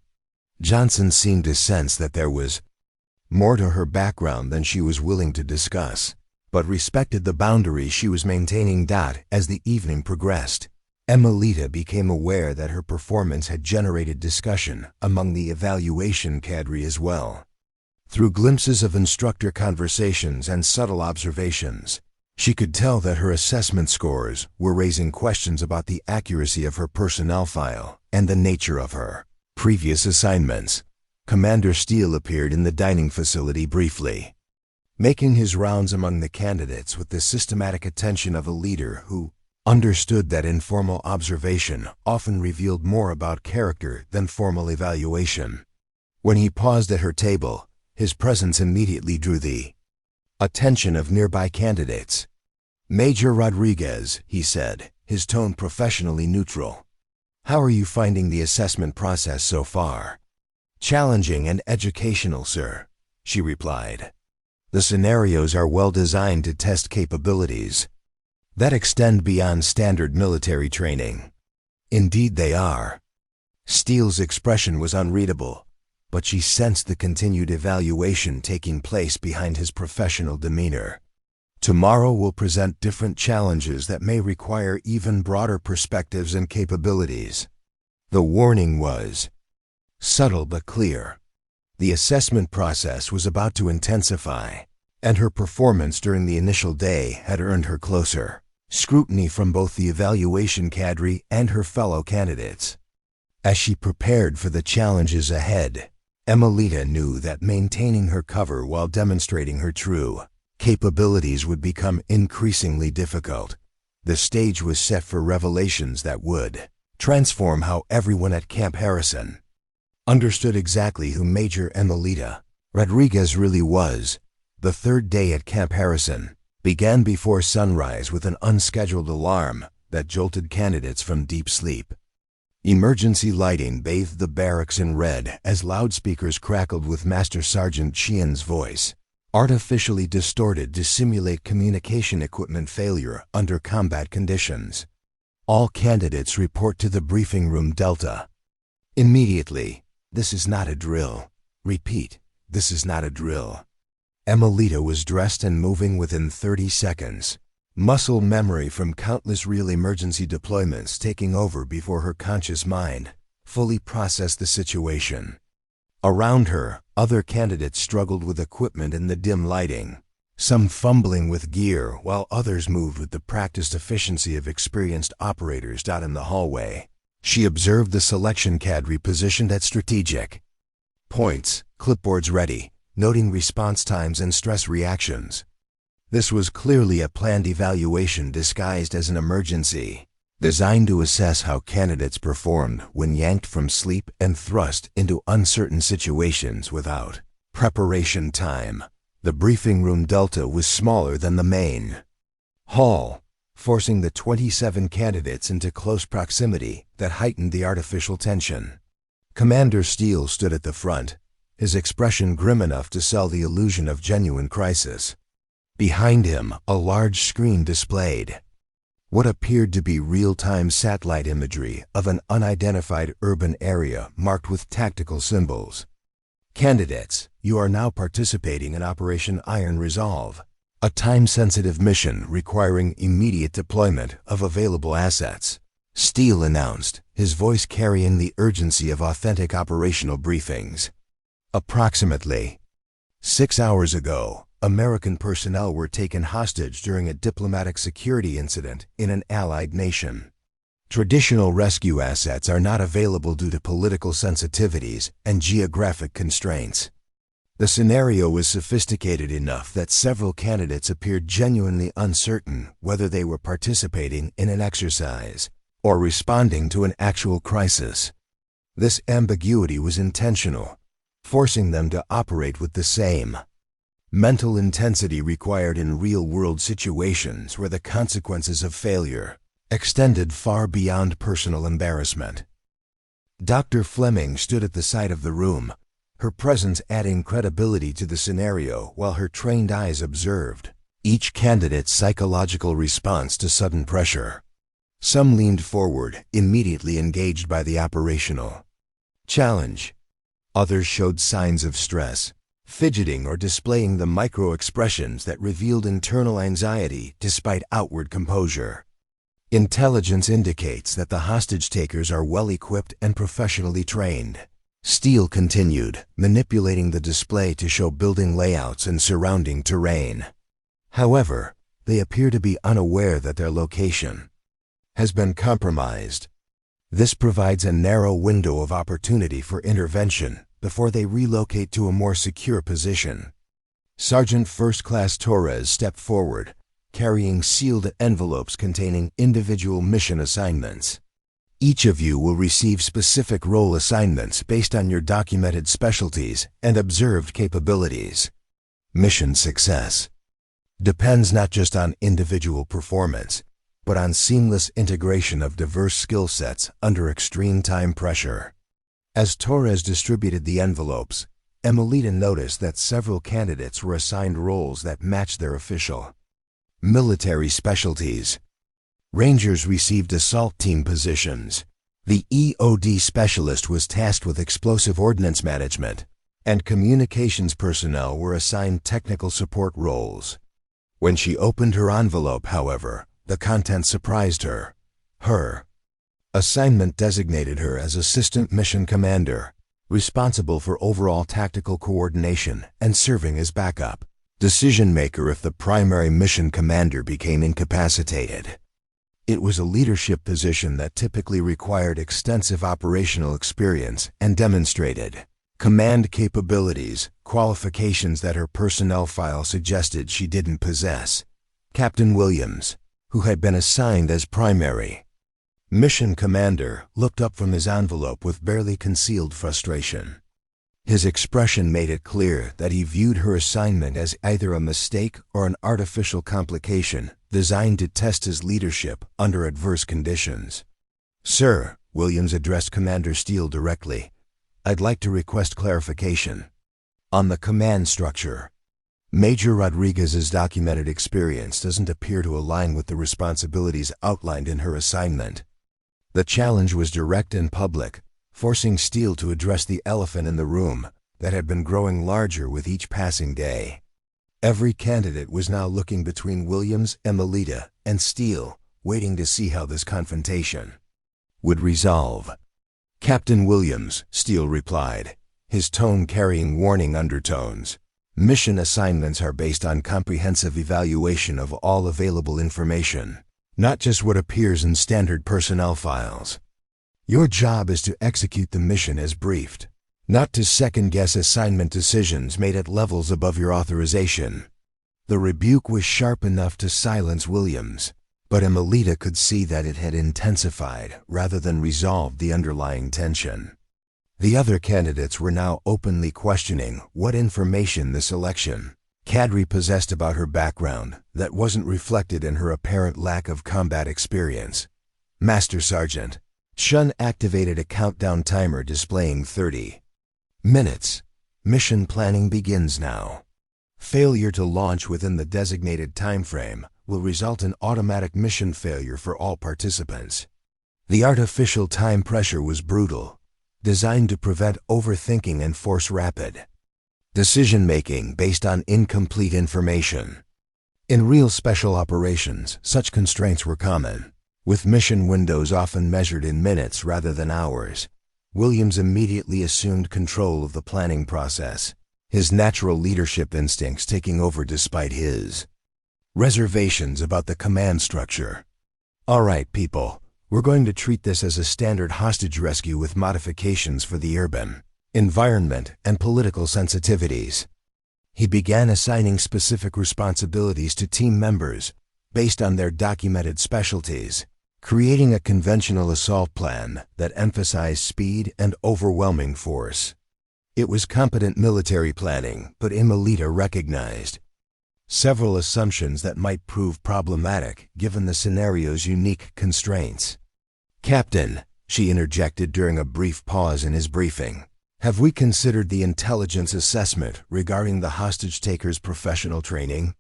Johnson seemed to sense that there was more to her background than she was willing to discuss, but respected the boundaries she was maintaining. As the evening progressed, Emilita became aware that her performance had generated discussion among the evaluation cadre as well. Through glimpses of instructor conversations and subtle observations, She could tell that her assessment scores were raising questions about the accuracy of her personnel file and the nature of her previous assignments. Commander Steele appeared in the dining facility briefly, making his rounds among the candidates with the systematic attention of a leader who understood that informal observation often revealed more about character than formal evaluation. When he paused at her table, his presence immediately drew the attention of nearby candidates. "Major Rodriguez," he said, his tone professionally neutral. "How are you finding the assessment process so far?" "Challenging and educational, sir," she replied. "The scenarios are well designed to test capabilities that extend beyond standard military training." "Indeed they are." Steele's expression was unreadable, but she sensed the continued evaluation taking place behind his professional demeanor. "Tomorrow will present different challenges that may require even broader perspectives and capabilities." The warning was subtle but clear. The assessment process was about to intensify, and her performance during the initial day had earned her closer scrutiny from both the evaluation cadre and her fellow candidates. As she prepared for the challenges ahead, Emilita knew that maintaining her cover while demonstrating her true capabilities would become increasingly difficult. The stage was set for revelations that would transform how everyone at Camp Harrison understood exactly who Major Emilita Rodriguez really was. The third day at Camp Harrison began before sunrise with an unscheduled alarm that jolted candidates from deep sleep. Emergency lighting bathed the barracks in red as loudspeakers crackled with Master Sergeant Sheehan's voice, artificially distorted to simulate communication equipment failure under combat conditions. "All candidates report to the briefing room Delta immediately. This is not a drill. Repeat, this is not a drill." Emilita was dressed and moving within 30 seconds, muscle memory from countless real emergency deployments taking over before her conscious mind fully processed the situation. Around her, other candidates struggled with equipment in the dim lighting, some fumbling with gear while others moved with the practiced efficiency of experienced operators out in the hallway. She observed the selection cadre positioned at strategic points, clipboards ready, noting response times and stress reactions. This was clearly a planned evaluation disguised as an emergency, designed to assess how candidates performed when yanked from sleep and thrust into uncertain situations without preparation time. The briefing room Delta was smaller than the main hall, forcing the 27 candidates into close proximity that heightened the artificial tension. Commander Steele stood at the front, his expression grim enough to sell the illusion of genuine crisis. Behind him, a large screen displayed what appeared to be real-time satellite imagery of an unidentified urban area marked with tactical symbols. "Candidates, you are now participating in Operation Iron Resolve, a time-sensitive mission requiring immediate deployment of available assets," Steele announced, his voice carrying the urgency of authentic operational briefings. Approximately 6 hours ago, American personnel were taken hostage during a diplomatic security incident in an allied nation. Traditional rescue assets are not available due to political sensitivities and geographic constraints. The scenario was sophisticated enough that several candidates appeared genuinely uncertain whether they were participating in an exercise or responding to an actual crisis. This ambiguity was intentional, forcing them to operate with the same mental intensity required in real-world situations where the consequences of failure extended far beyond personal embarrassment. Dr. Fleming stood at the side of the room, her presence adding credibility to the scenario while her trained eyes observed each candidate's psychological response to sudden pressure. Some leaned forward, immediately engaged by the operational challenge. Others showed signs of stress, fidgeting or displaying the micro-expressions that revealed internal anxiety despite outward composure. Intelligence indicates that the hostage-takers are well-equipped and professionally trained. Steele continued, manipulating the display to show building layouts and surrounding terrain. However, they appear to be unaware that their location has been compromised. This provides a narrow window of opportunity for intervention before they relocate to a more secure position. Sergeant First Class Torres stepped forward, carrying sealed envelopes containing individual mission assignments. Each of you will receive specific role assignments based on your documented specialties and observed capabilities. Mission success depends not just on individual performance, but on seamless integration of diverse skill sets under extreme time pressure. As Torres distributed the envelopes, Emelita noticed that several candidates were assigned roles that matched their official military specialties. Rangers received assault team positions. The EOD specialist was tasked with explosive ordnance management, and communications personnel were assigned technical support roles. When she opened her envelope, however, the content surprised her. Her assignment designated her as Assistant Mission Commander, responsible for overall tactical coordination and serving as backup decision maker if the primary mission commander became incapacitated. It was a leadership position that typically required extensive operational experience and demonstrated command capabilities, qualifications that her personnel file suggested she didn't possess. Captain Williams, who had been assigned as primary mission commander, looked up from his envelope with barely concealed frustration. His expression made it clear that he viewed her assignment as either a mistake or an artificial complication designed to test his leadership under adverse conditions. "Sir," Williams addressed Commander Steele directly, "I'd like to request clarification on the command structure. Major Rodriguez's documented experience doesn't appear to align with the responsibilities outlined in her assignment." The challenge was direct and public, forcing Steele to address the elephant in the room that had been growing larger with each passing day. Every candidate was now looking between Williams, Emelita, and Steele, waiting to see how this confrontation would resolve. "Captain Williams," Steele replied, his tone carrying warning undertones, "mission assignments are based on comprehensive evaluation of all available information, not just what appears in standard personnel files. Your job is to execute the mission as briefed, not to second-guess assignment decisions made at levels above your authorization." The rebuke was sharp enough to silence Williams, but Emelita could see that it had intensified rather than resolved the underlying tension. The other candidates were now openly questioning what information the selection cadre possessed about her background that wasn't reflected in her apparent lack of combat experience. "Master Sergeant." Shun activated a countdown timer displaying 30 minutes. "Mission planning begins now. Failure to launch within the designated time frame will result in automatic mission failure for all participants." The artificial time pressure was brutal, designed to prevent overthinking and force rapid decision-making based on incomplete information. In real special operations, such constraints were common, with mission windows often measured in minutes rather than hours. Williams immediately assumed control of the planning process, his natural leadership instincts taking over despite his reservations about the command structure. "All right, people, we're going to treat this as a standard hostage rescue with modifications for the urban environment and political sensitivities." He began assigning specific responsibilities to team members based on their documented specialties, creating a conventional assault plan that emphasized speed and overwhelming force. It was competent military planning, but Emelita recognized several assumptions that might prove problematic given the scenario's unique constraints. "Captain," she interjected during a brief pause in his briefing, "have we considered the intelligence assessment regarding the hostage-taker's professional training?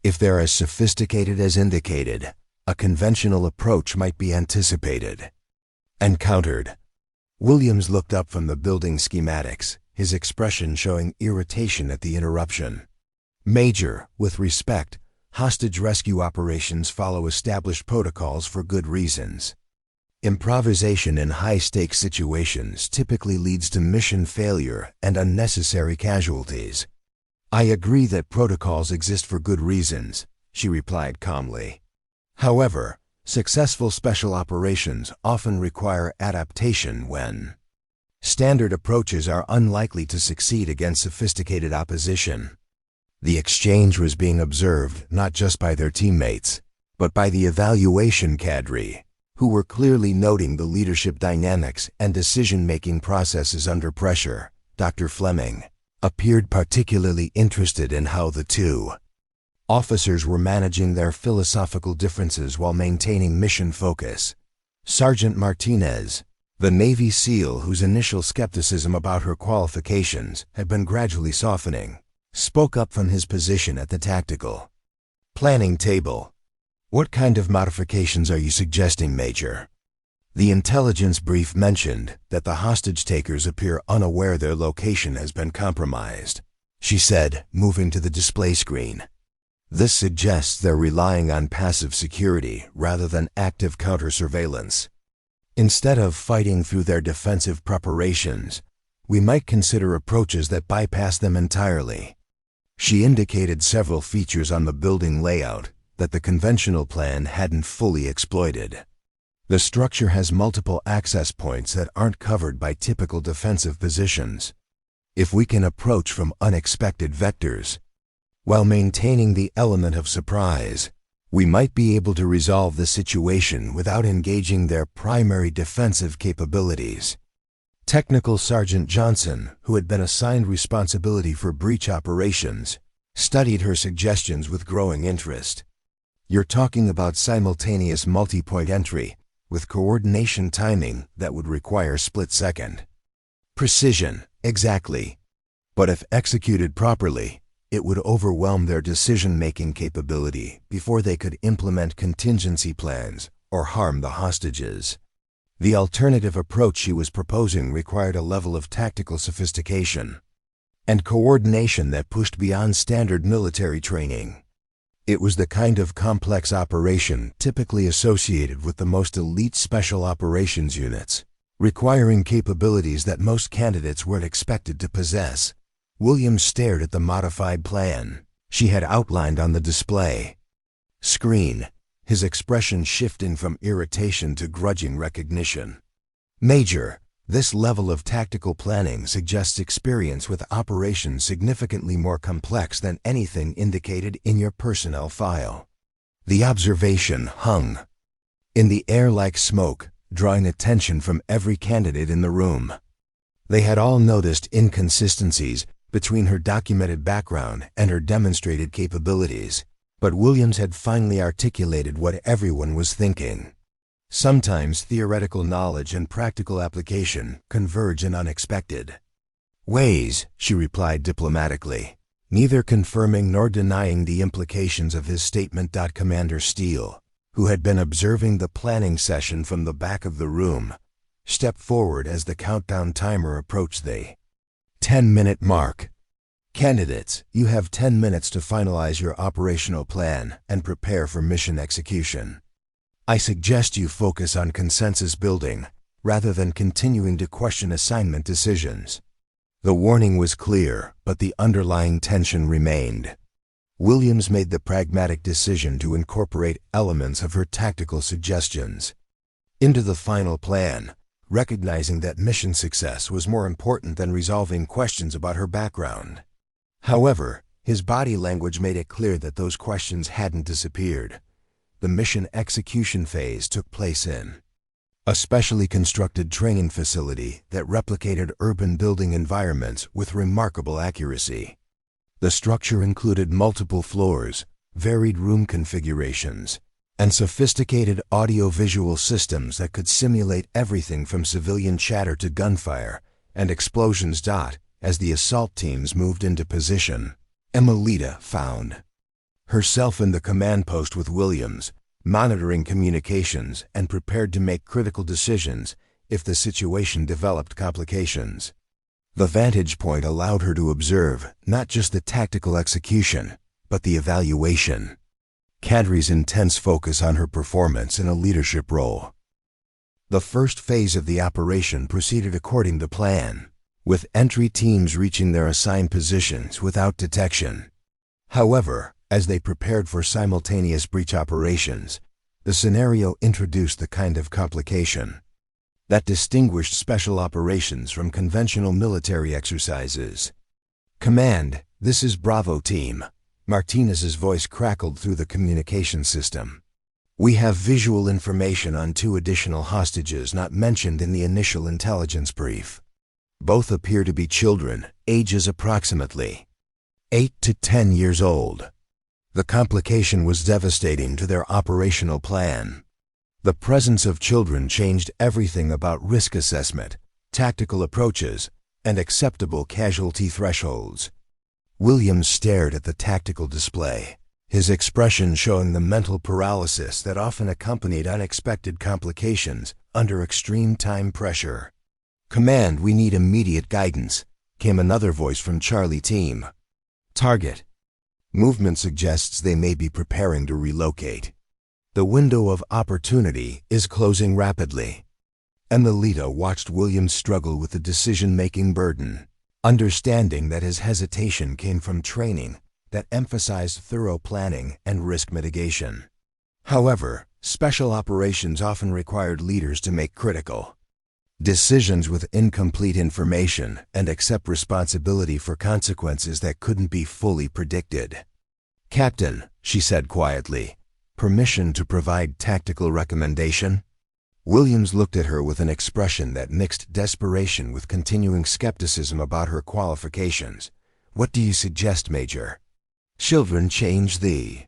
If they're as sophisticated as indicated, a conventional approach might be anticipated and countered." Williams looked up from the building schematics, his expression showing irritation at the interruption. "Major, with respect, hostage rescue operations follow established protocols for good reasons. Improvisation in high-stakes situations typically leads to mission failure and unnecessary casualties. I agree that protocols exist for good reasons, she replied calmly. However, successful special operations often require adaptation when standard approaches are unlikely to succeed against sophisticated opposition. The exchange was being observed not just by their teammates, but by the evaluation cadre, who were clearly noting the leadership dynamics and decision-making processes under pressure. Dr. Fleming appeared particularly interested in how the two officers were managing their philosophical differences while maintaining mission focus. Sergeant Martinez, the Navy SEAL whose initial skepticism about her qualifications had been gradually softening, spoke up from his position at the tactical planning table. "What kind of modifications are you suggesting, Major?" The intelligence brief mentioned that the hostage-takers appear unaware their location has been compromised, she said, moving to the display screen. "This suggests they're relying on passive security rather than active counter-surveillance. Instead of fighting through their defensive preparations, we might consider approaches that bypass them entirely." She indicated several features on the building layout that the conventional plan hadn't fully exploited. The structure has multiple access points that aren't covered by typical defensive positions. If we can approach from unexpected vectors, while maintaining the element of surprise, we might be able to resolve the situation without engaging their primary defensive capabilities. Technical Sergeant Johnson, who had been assigned responsibility for breach operations, studied her suggestions with growing interest. "You're talking about simultaneous multi-point entry, with coordination timing that would require split-second precision." "Exactly. But if executed properly, it would overwhelm their decision-making capability before they could implement contingency plans or harm the hostages." The alternative approach she was proposing required a level of tactical sophistication and coordination that pushed beyond standard military training. It was the kind of complex operation typically associated with the most elite special operations units, requiring capabilities that most candidates weren't expected to possess. Williams stared at the modified plan she had outlined on the display screen, his expression shifting from irritation to grudging recognition. "Major, this level of tactical planning suggests experience with operations significantly more complex than anything indicated in your personnel file." The observation hung in the air like smoke, drawing attention from every candidate in the room. They had all noticed inconsistencies between her documented background and her demonstrated capabilities, but Williams had finally articulated what everyone was thinking. Sometimes theoretical knowledge and practical application converge in unexpected ways, she replied diplomatically, neither confirming nor denying the implications of his statement. Commander Steele, who had been observing the planning session from the back of the room, stepped forward as the countdown timer approached the 10-minute mark. "Candidates, you have 10 minutes to finalize your operational plan and prepare for mission execution. I suggest you focus on consensus building rather than continuing to question assignment decisions." The warning was clear, but the underlying tension remained. Williams made the pragmatic decision to incorporate elements of her tactical suggestions into the final plan, recognizing that mission success was more important than resolving questions about her background. However, his body language made it clear that those questions hadn't disappeared. The mission execution phase took place in a specially constructed training facility that replicated urban building environments with remarkable accuracy. The structure included multiple floors, varied room configurations, and sophisticated audio-visual systems that could simulate everything from civilian chatter to gunfire and explosions. As the assault teams moved into position, Emilita found herself in the command post with Williams, monitoring communications and prepared to make critical decisions if the situation developed complications. The vantage point allowed her to observe not just the tactical execution, but the evaluation cadre's intense focus on her performance in a leadership role. The first phase of the operation proceeded according to plan, with entry teams reaching their assigned positions without detection. However, As they prepared for simultaneous breach operations, the scenario introduced the kind of complication that distinguished special operations from conventional military exercises. "Command, this is Bravo Team." Martinez's voice crackled through the communication system. "We have visual information on 2 additional hostages not mentioned in the initial intelligence brief. Both appear to be children, ages approximately 8 to 10 years old." The complication was devastating to their operational plan. The presence of children changed everything about risk assessment, tactical approaches, and acceptable casualty thresholds. Williams stared at the tactical display, his expression showing the mental paralysis that often accompanied unexpected complications under extreme time pressure. "Command, we need immediate guidance," came another voice from Charlie Team. "Target. Movement suggests they may be preparing to relocate. The window of opportunity is closing rapidly." Emelita watched Williams struggle with the decision-making burden, understanding that his hesitation came from training that emphasized thorough planning and risk mitigation. However, special operations often required leaders to make critical decisions with incomplete information and accept responsibility for consequences that couldn't be fully predicted. "Captain," she said quietly, "permission to provide tactical recommendation?" Williams looked at her with an expression that mixed desperation with continuing skepticism about her qualifications. "What do you suggest, Major?" "Children change the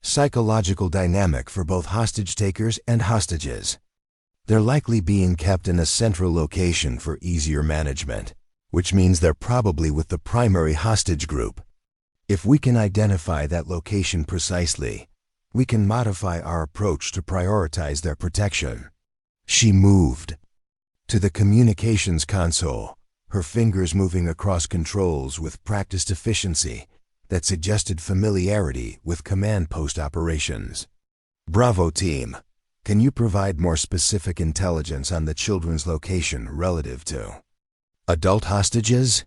psychological dynamic for both hostage takers and hostages. They're likely being kept in a central location for easier management, which means they're probably with the primary hostage group. If we can identify that location precisely, we can modify our approach to prioritize their protection." She moved to the communications console, her fingers moving across controls with practiced efficiency that suggested familiarity with command post operations. "Bravo Team, can you provide more specific intelligence on the children's location relative to adult hostages?"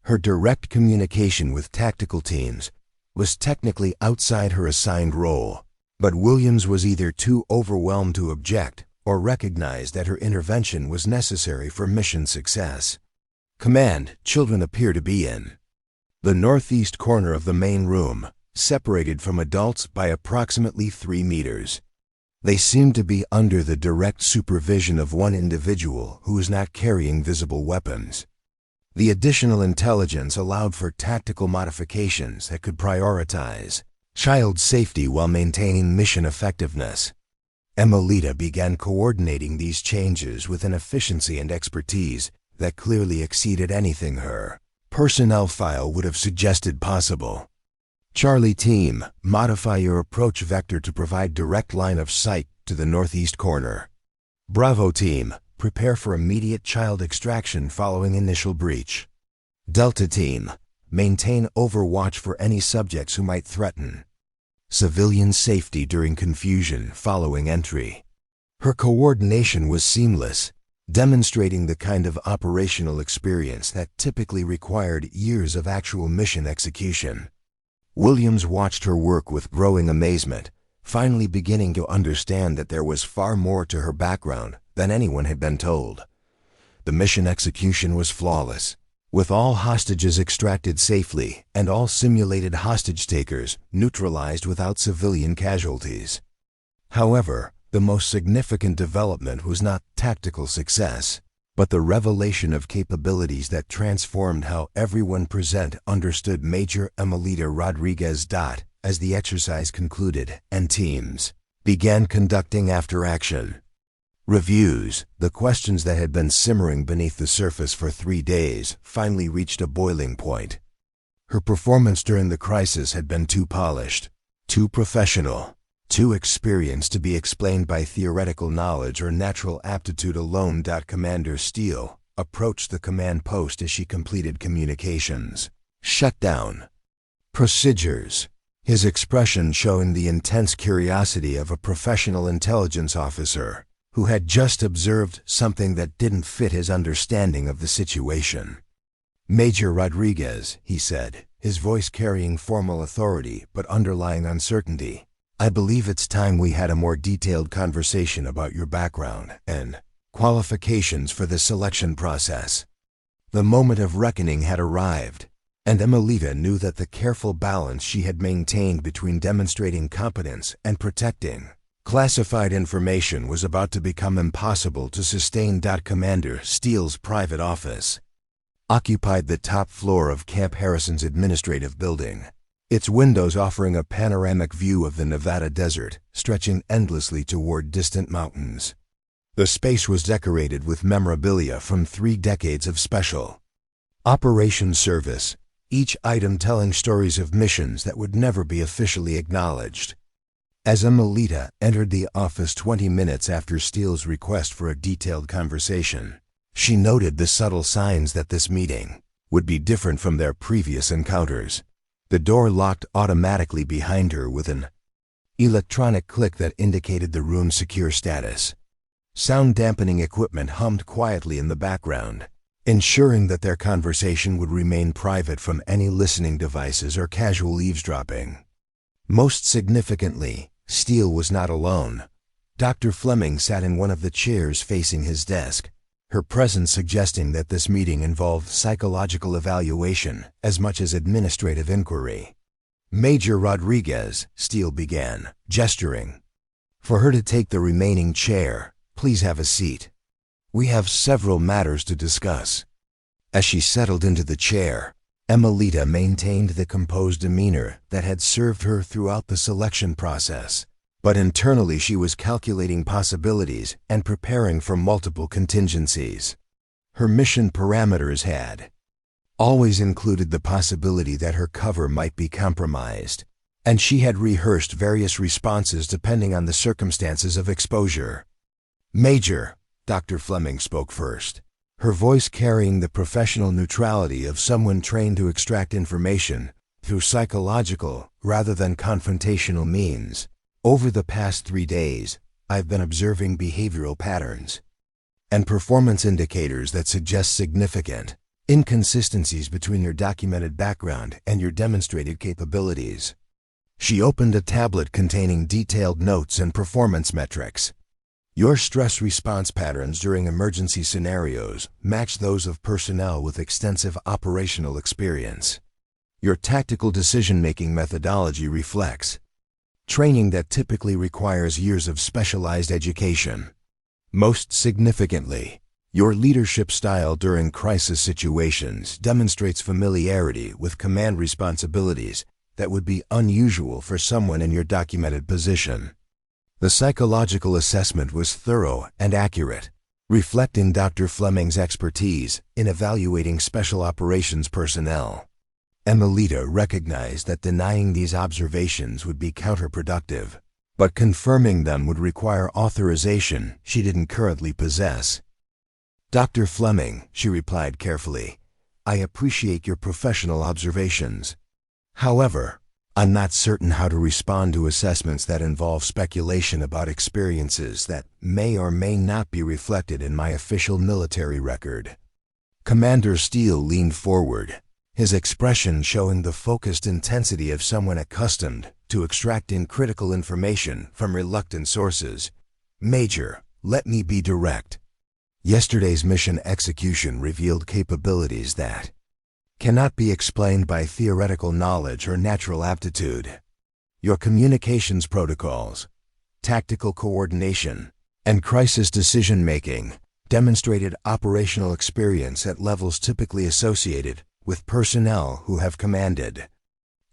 Her direct communication with tactical teams was technically outside her assigned role, but Williams was either too overwhelmed to object or recognized that her intervention was necessary for mission success. "Command, children appear to be in the northeast corner of the main room, separated from adults by approximately 3 meters. They seem to be under the direct supervision of one individual who is not carrying visible weapons." The additional intelligence allowed for tactical modifications that could prioritize child safety while maintaining mission effectiveness. Emelita began coordinating these changes with an efficiency and expertise that clearly exceeded anything her personnel file would have suggested possible. "Charlie Team, modify your approach vector to provide direct line of sight to the northeast corner. Bravo Team, prepare for immediate child extraction following initial breach. Delta Team, maintain overwatch for any subjects who might threaten civilian safety during confusion following entry." Her coordination was seamless, demonstrating the kind of operational experience that typically required years of actual mission execution. Williams watched her work with growing amazement, finally beginning to understand that there was far more to her background than anyone had been told. The mission execution was flawless, with all hostages extracted safely and all simulated hostage takers neutralized without civilian casualties. However, the most significant development was not tactical success, but the revelation of capabilities that transformed how everyone present understood Major Emelita Rodriguez. As the exercise concluded and teams began conducting after-action reviews, the questions that had been simmering beneath the surface for 3 days finally reached a boiling point. Her performance during the crisis had been too polished, too professional, too experienced to be explained by theoretical knowledge or natural aptitude alone. Commander Steele approached the command post as she completed communications. "Shutdown procedures," his expression showing the intense curiosity of a professional intelligence officer who had just observed something that didn't fit his understanding of the situation. "Major Rodriguez," he said, his voice carrying formal authority but underlying uncertainty. "I believe it's time we had a more detailed conversation about your background and qualifications for the selection process." The moment of reckoning had arrived, and Emelita knew that the careful balance she had maintained between demonstrating competence and protecting classified information was about to become impossible to sustain. Commander Steele's private office occupied the top floor of Camp Harrison's administrative building, its windows offering a panoramic view of the Nevada desert, stretching endlessly toward distant mountains. The space was decorated with memorabilia from 3 decades of special operations service, each item telling stories of missions that would never be officially acknowledged. As Emelita entered the office 20 minutes after Steele's request for a detailed conversation, she noted the subtle signs that this meeting would be different from their previous encounters. The door locked automatically behind her with an electronic click that indicated the room's secure status. Sound-dampening equipment hummed quietly in the background, ensuring that their conversation would remain private from any listening devices or casual eavesdropping. Most significantly, Steele was not alone. Dr. Fleming sat in one of the chairs facing his desk, her presence suggesting that this meeting involved psychological evaluation as much as administrative inquiry. "Major Rodriguez," Steele began, gesturing for her to take the remaining chair. "Please have a seat. We have several matters to discuss." As she settled into the chair, Emelita maintained the composed demeanor that had served her throughout the selection process, but internally she was calculating possibilities and preparing for multiple contingencies. Her mission parameters had always included the possibility that her cover might be compromised, and she had rehearsed various responses depending on the circumstances of exposure. "Major," Dr. Fleming spoke first, her voice carrying the professional neutrality of someone trained to extract information through psychological rather than confrontational means. "Over the past 3 days, I've been observing behavioral patterns and performance indicators that suggest significant inconsistencies between your documented background and your demonstrated capabilities." She opened a tablet containing detailed notes and performance metrics. "Your stress response patterns during emergency scenarios match those of personnel with extensive operational experience. Your tactical decision-making methodology reflects training that typically requires years of specialized education. Most significantly, your leadership style during crisis situations demonstrates familiarity with command responsibilities that would be unusual for someone in your documented position." The psychological assessment was thorough and accurate, reflecting Dr. Fleming's expertise in evaluating special operations personnel. Emelita recognized that denying these observations would be counterproductive, but confirming them would require authorization she didn't currently possess. "Dr. Fleming," she replied carefully, "I appreciate your professional observations. However, I'm not certain how to respond to assessments that involve speculation about experiences that may or may not be reflected in my official military record." Commander Steele leaned forward, his expression showing the focused intensity of someone accustomed to extracting critical information from reluctant sources. "Major, let me be direct. Yesterday's mission execution revealed capabilities that cannot be explained by theoretical knowledge or natural aptitude. Your communications protocols, tactical coordination, and crisis decision-making demonstrated operational experience at levels typically associated with personnel who have commanded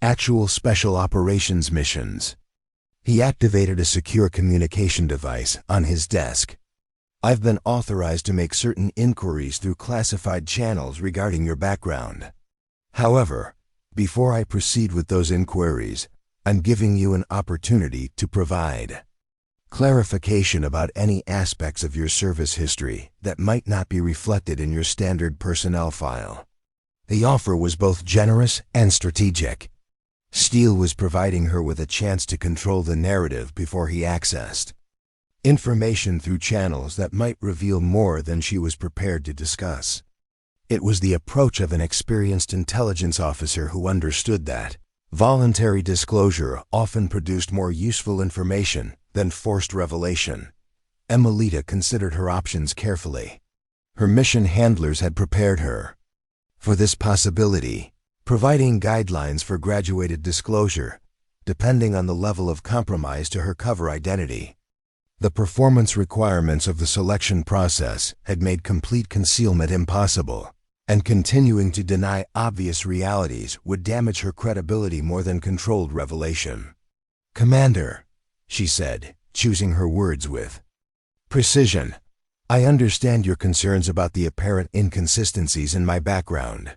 actual special operations missions." He activated a secure communication device on his desk. "I've been authorized to make certain inquiries through classified channels regarding your background. However, before I proceed with those inquiries, I'm giving you an opportunity to provide clarification about any aspects of your service history that might not be reflected in your standard personnel file." The offer was both generous and strategic. Steele was providing her with a chance to control the narrative before he accessed information through channels that might reveal more than she was prepared to discuss. It was the approach of an experienced intelligence officer who understood that voluntary disclosure often produced more useful information than forced revelation. Emilita considered her options carefully. Her mission handlers had prepared her for this possibility, providing guidelines for graduated disclosure, depending on the level of compromise to her cover identity. The performance requirements of the selection process had made complete concealment impossible, and continuing to deny obvious realities would damage her credibility more than controlled revelation. "Commander," she said, choosing her words with precision, "I understand your concerns about the apparent inconsistencies in my background.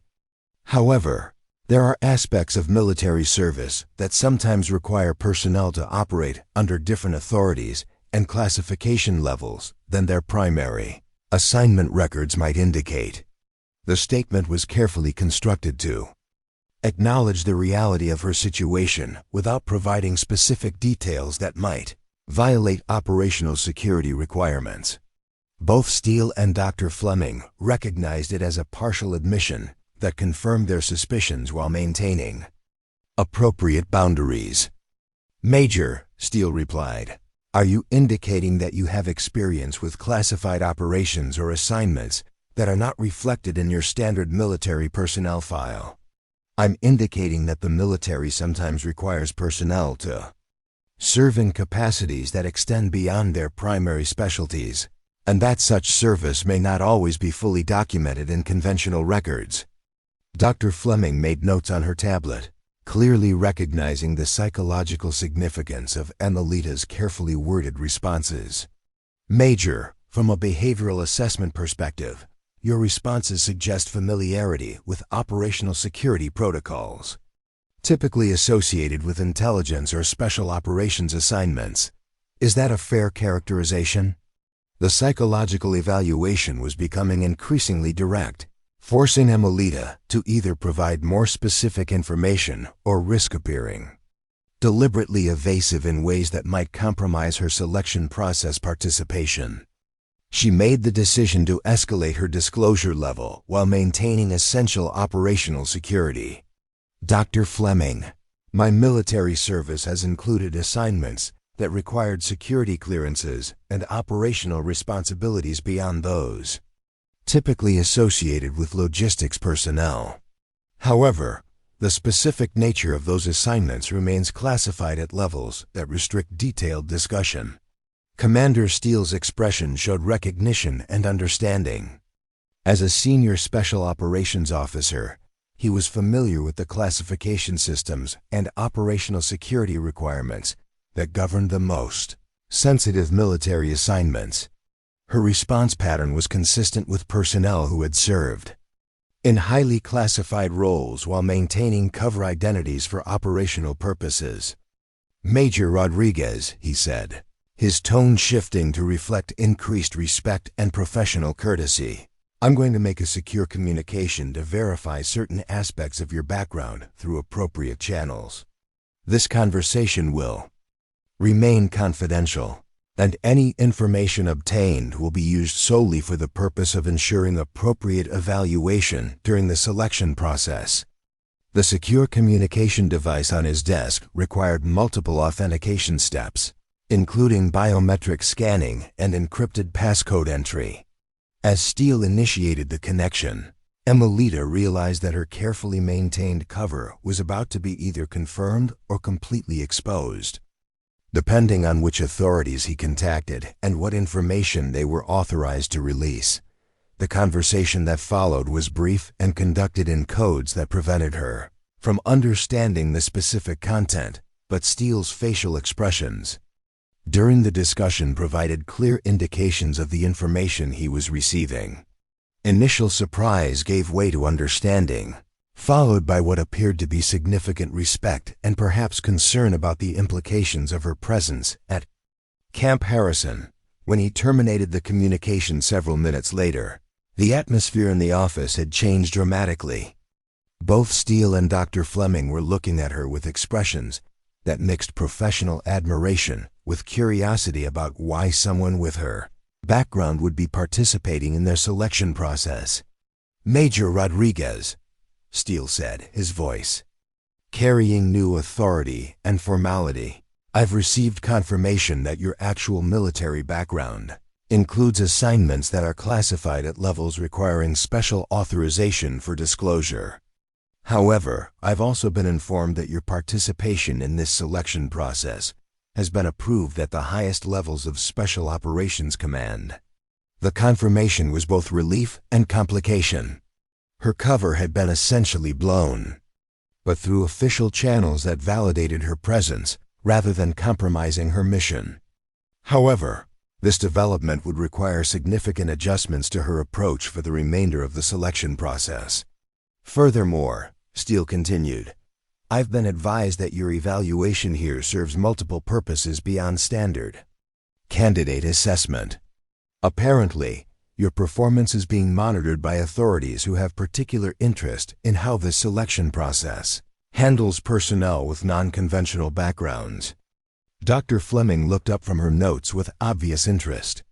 However, there are aspects of military service that sometimes require personnel to operate under different authorities and classification levels than their primary assignment records might indicate." The statement was carefully constructed to acknowledge the reality of her situation without providing specific details that might violate operational security requirements. Both Steele and Dr. Fleming recognized it as a partial admission that confirmed their suspicions while maintaining appropriate boundaries. "Major," Steele replied, "are you indicating that you have experience with classified operations or assignments that are not reflected in your standard military personnel file?" "I'm indicating that the military sometimes requires personnel to serve in capacities that extend beyond their primary specialties, and that such service may not always be fully documented in conventional records." Dr. Fleming made notes on her tablet, clearly recognizing the psychological significance of Emilita's carefully worded responses. "Major, from a behavioral assessment perspective, your responses suggest familiarity with operational security protocols, typically associated with intelligence or special operations assignments. Is that a fair characterization?" The psychological evaluation was becoming increasingly direct, forcing Emilita to either provide more specific information or risk appearing deliberately evasive in ways that might compromise her selection process participation. She made the decision to escalate her disclosure level while maintaining essential operational security. "Dr. Fleming, my military service has included assignments that required security clearances and operational responsibilities beyond those typically associated with logistics personnel. However, the specific nature of those assignments remains classified at levels that restrict detailed discussion." Commander Steele's expression showed recognition and understanding. As a senior special operations officer, he was familiar with the classification systems and operational security requirements that governed the most sensitive military assignments. Her response pattern was consistent with personnel who had served in highly classified roles while maintaining cover identities for operational purposes. "Major Rodriguez," he said, his tone shifting to reflect increased respect and professional courtesy, "I'm going to make a secure communication to verify certain aspects of your background through appropriate channels. This conversation will remain confidential, and any information obtained will be used solely for the purpose of ensuring appropriate evaluation during the selection process." The secure communication device on his desk required multiple authentication steps, including biometric scanning and encrypted passcode entry. As Steele initiated the connection, Emilita realized that her carefully maintained cover was about to be either confirmed or completely exposed. Depending on which authorities he contacted and what information they were authorized to release, the conversation that followed was brief and conducted in codes that prevented her from understanding the specific content, but Steele's facial expressions during the discussion provided clear indications of the information he was receiving. Initial surprise gave way to understanding, followed by what appeared to be significant respect and perhaps concern about the implications of her presence at Camp Harrison. When he terminated the communication several minutes later, the atmosphere in the office had changed dramatically. Both Steele and Dr. Fleming were looking at her with expressions that mixed professional admiration with curiosity about why someone with her background would be participating in their selection process. Major Rodriguez, Steele said, his voice carrying new authority and formality. I've received confirmation that your actual military background includes assignments that are classified at levels requiring special authorization for disclosure. However, I've also been informed that your participation in this selection process has been approved at the highest levels of Special Operations Command. The confirmation was both relief and complication. Her cover had been essentially blown, but through official channels that validated her presence rather than compromising her mission. However, this development would require significant adjustments to her approach for the remainder of the selection process. Furthermore, Steele continued, I've been advised that your evaluation here serves multiple purposes beyond standard candidate assessment. Apparently, your performance is being monitored by authorities who have particular interest in how this selection process handles personnel with non-conventional backgrounds. Dr. Fleming looked up from her notes with obvious interest.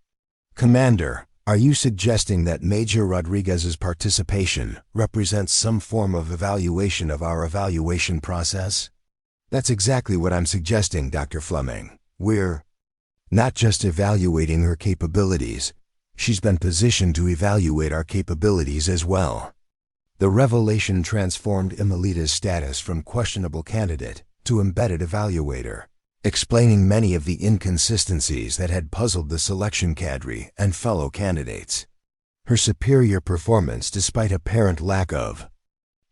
Commander, are you suggesting that Major Rodriguez's participation represents some form of evaluation of our evaluation process? That's exactly what I'm suggesting, Dr. Fleming. We're not just evaluating her capabilities. She's been positioned to evaluate our capabilities as well. The revelation transformed Imelita's status from questionable candidate to embedded evaluator, explaining many of the inconsistencies that had puzzled the selection cadre and fellow candidates. Her superior performance, despite apparent lack of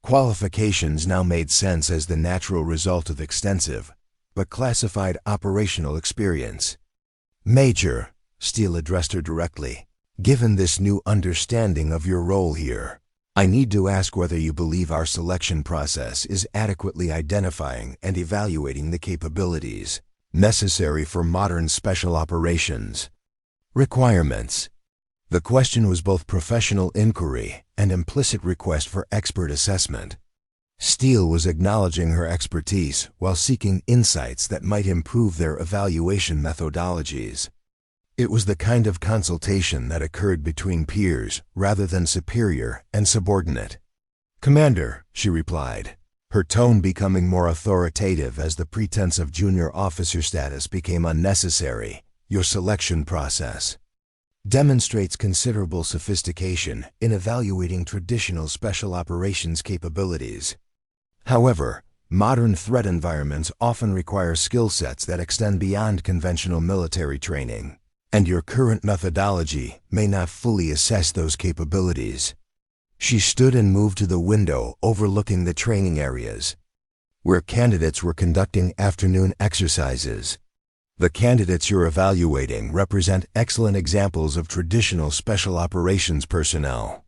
qualifications, now made sense as the natural result of extensive but classified operational experience. Major, Steele addressed her directly, given this new understanding of your role here, I need to ask whether you believe our selection process is adequately identifying and evaluating the capabilities necessary for modern special operations requirements. The question was both professional inquiry and implicit request for expert assessment. Steele was acknowledging her expertise while seeking insights that might improve their evaluation methodologies. It was the kind of consultation that occurred between peers rather than superior and subordinate. Commander, she replied, her tone becoming more authoritative as the pretense of junior officer status became unnecessary. Your selection process demonstrates considerable sophistication in evaluating traditional special operations capabilities. However, modern threat environments often require skill sets that extend beyond conventional military training, and your current methodology may not fully assess those capabilities. She stood and moved to the window overlooking the training areas, where candidates were conducting afternoon exercises. The candidates you're evaluating represent excellent examples of traditional special operations personnel.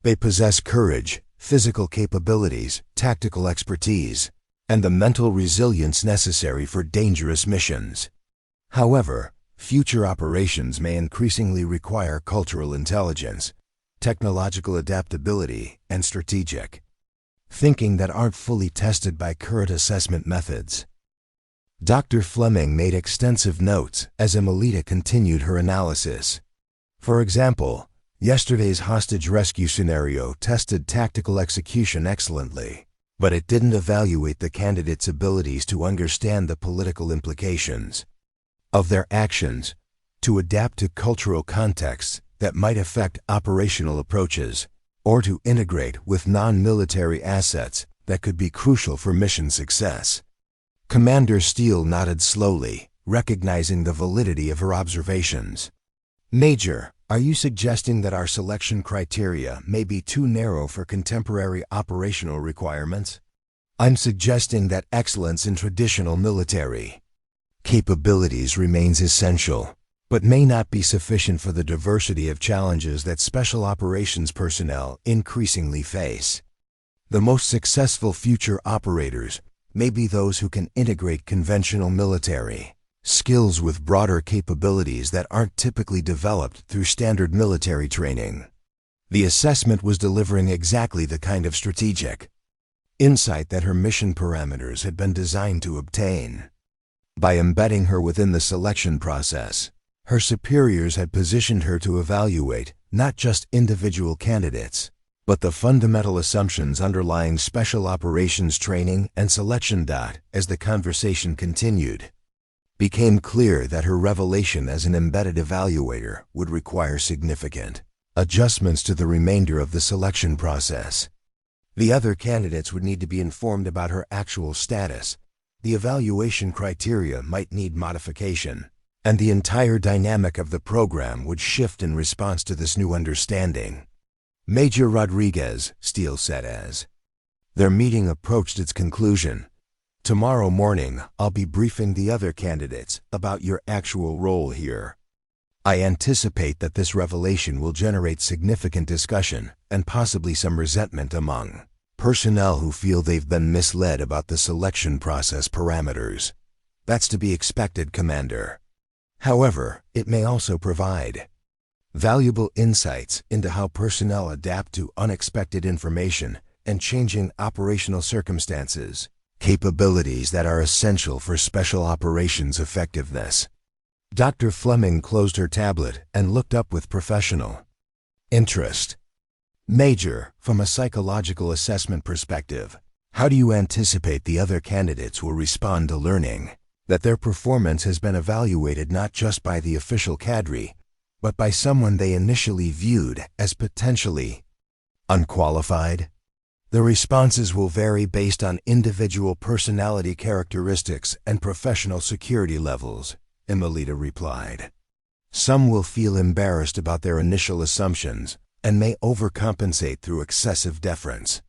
They possess courage, physical capabilities, tactical expertise, and the mental resilience necessary for dangerous missions. However, future operations may increasingly require cultural intelligence, technological adaptability, and strategic thinking that aren't fully tested by current assessment methods. Dr. Fleming made extensive notes as Imelita continued her analysis. For example, yesterday's hostage rescue scenario tested tactical execution excellently, but it didn't evaluate the candidate's abilities to understand the political implications of their actions, to adapt to cultural contexts that might affect operational approaches, or to integrate with non-military assets that could be crucial for mission success. Commander Steele nodded slowly, recognizing the validity of her observations. Major, are you suggesting that our selection criteria may be too narrow for contemporary operational requirements? I'm suggesting that excellence in traditional military capabilities remains essential, but may not be sufficient for the diversity of challenges that special operations personnel increasingly face. The most successful future operators may be those who can integrate conventional military skills with broader capabilities that aren't typically developed through standard military training. The assessment was delivering exactly the kind of strategic insight that her mission parameters had been designed to obtain. By embedding her within the selection process, her superiors had positioned her to evaluate not just individual candidates, But the fundamental assumptions underlying special operations training and selection, as the conversation continued, became clear that her revelation as an embedded evaluator would require significant adjustments to the remainder of the selection process. The other candidates would need to be informed about her actual status, the evaluation criteria might need modification, and the entire dynamic of the program would shift in response to this new understanding. Major Rodriguez, Steele said as their meeting approached its conclusion. Tomorrow morning, I'll be briefing the other candidates about your actual role here. I anticipate that this revelation will generate significant discussion and possibly some resentment among personnel who feel they've been misled about the selection process parameters. That's to be expected, Commander. However, it may also provide valuable insights into how personnel adapt to unexpected information and changing operational circumstances, capabilities that are essential for special operations effectiveness. Dr. Fleming closed her tablet and looked up with professional interest. Major, from a psychological assessment perspective, how do you anticipate the other candidates will respond to learning that their performance has been evaluated not just by the official cadre, but by someone they initially viewed as potentially unqualified? The responses will vary based on individual personality characteristics and professional security levels, Emilita replied. Some will feel embarrassed about their initial assumptions and may overcompensate through excessive deference.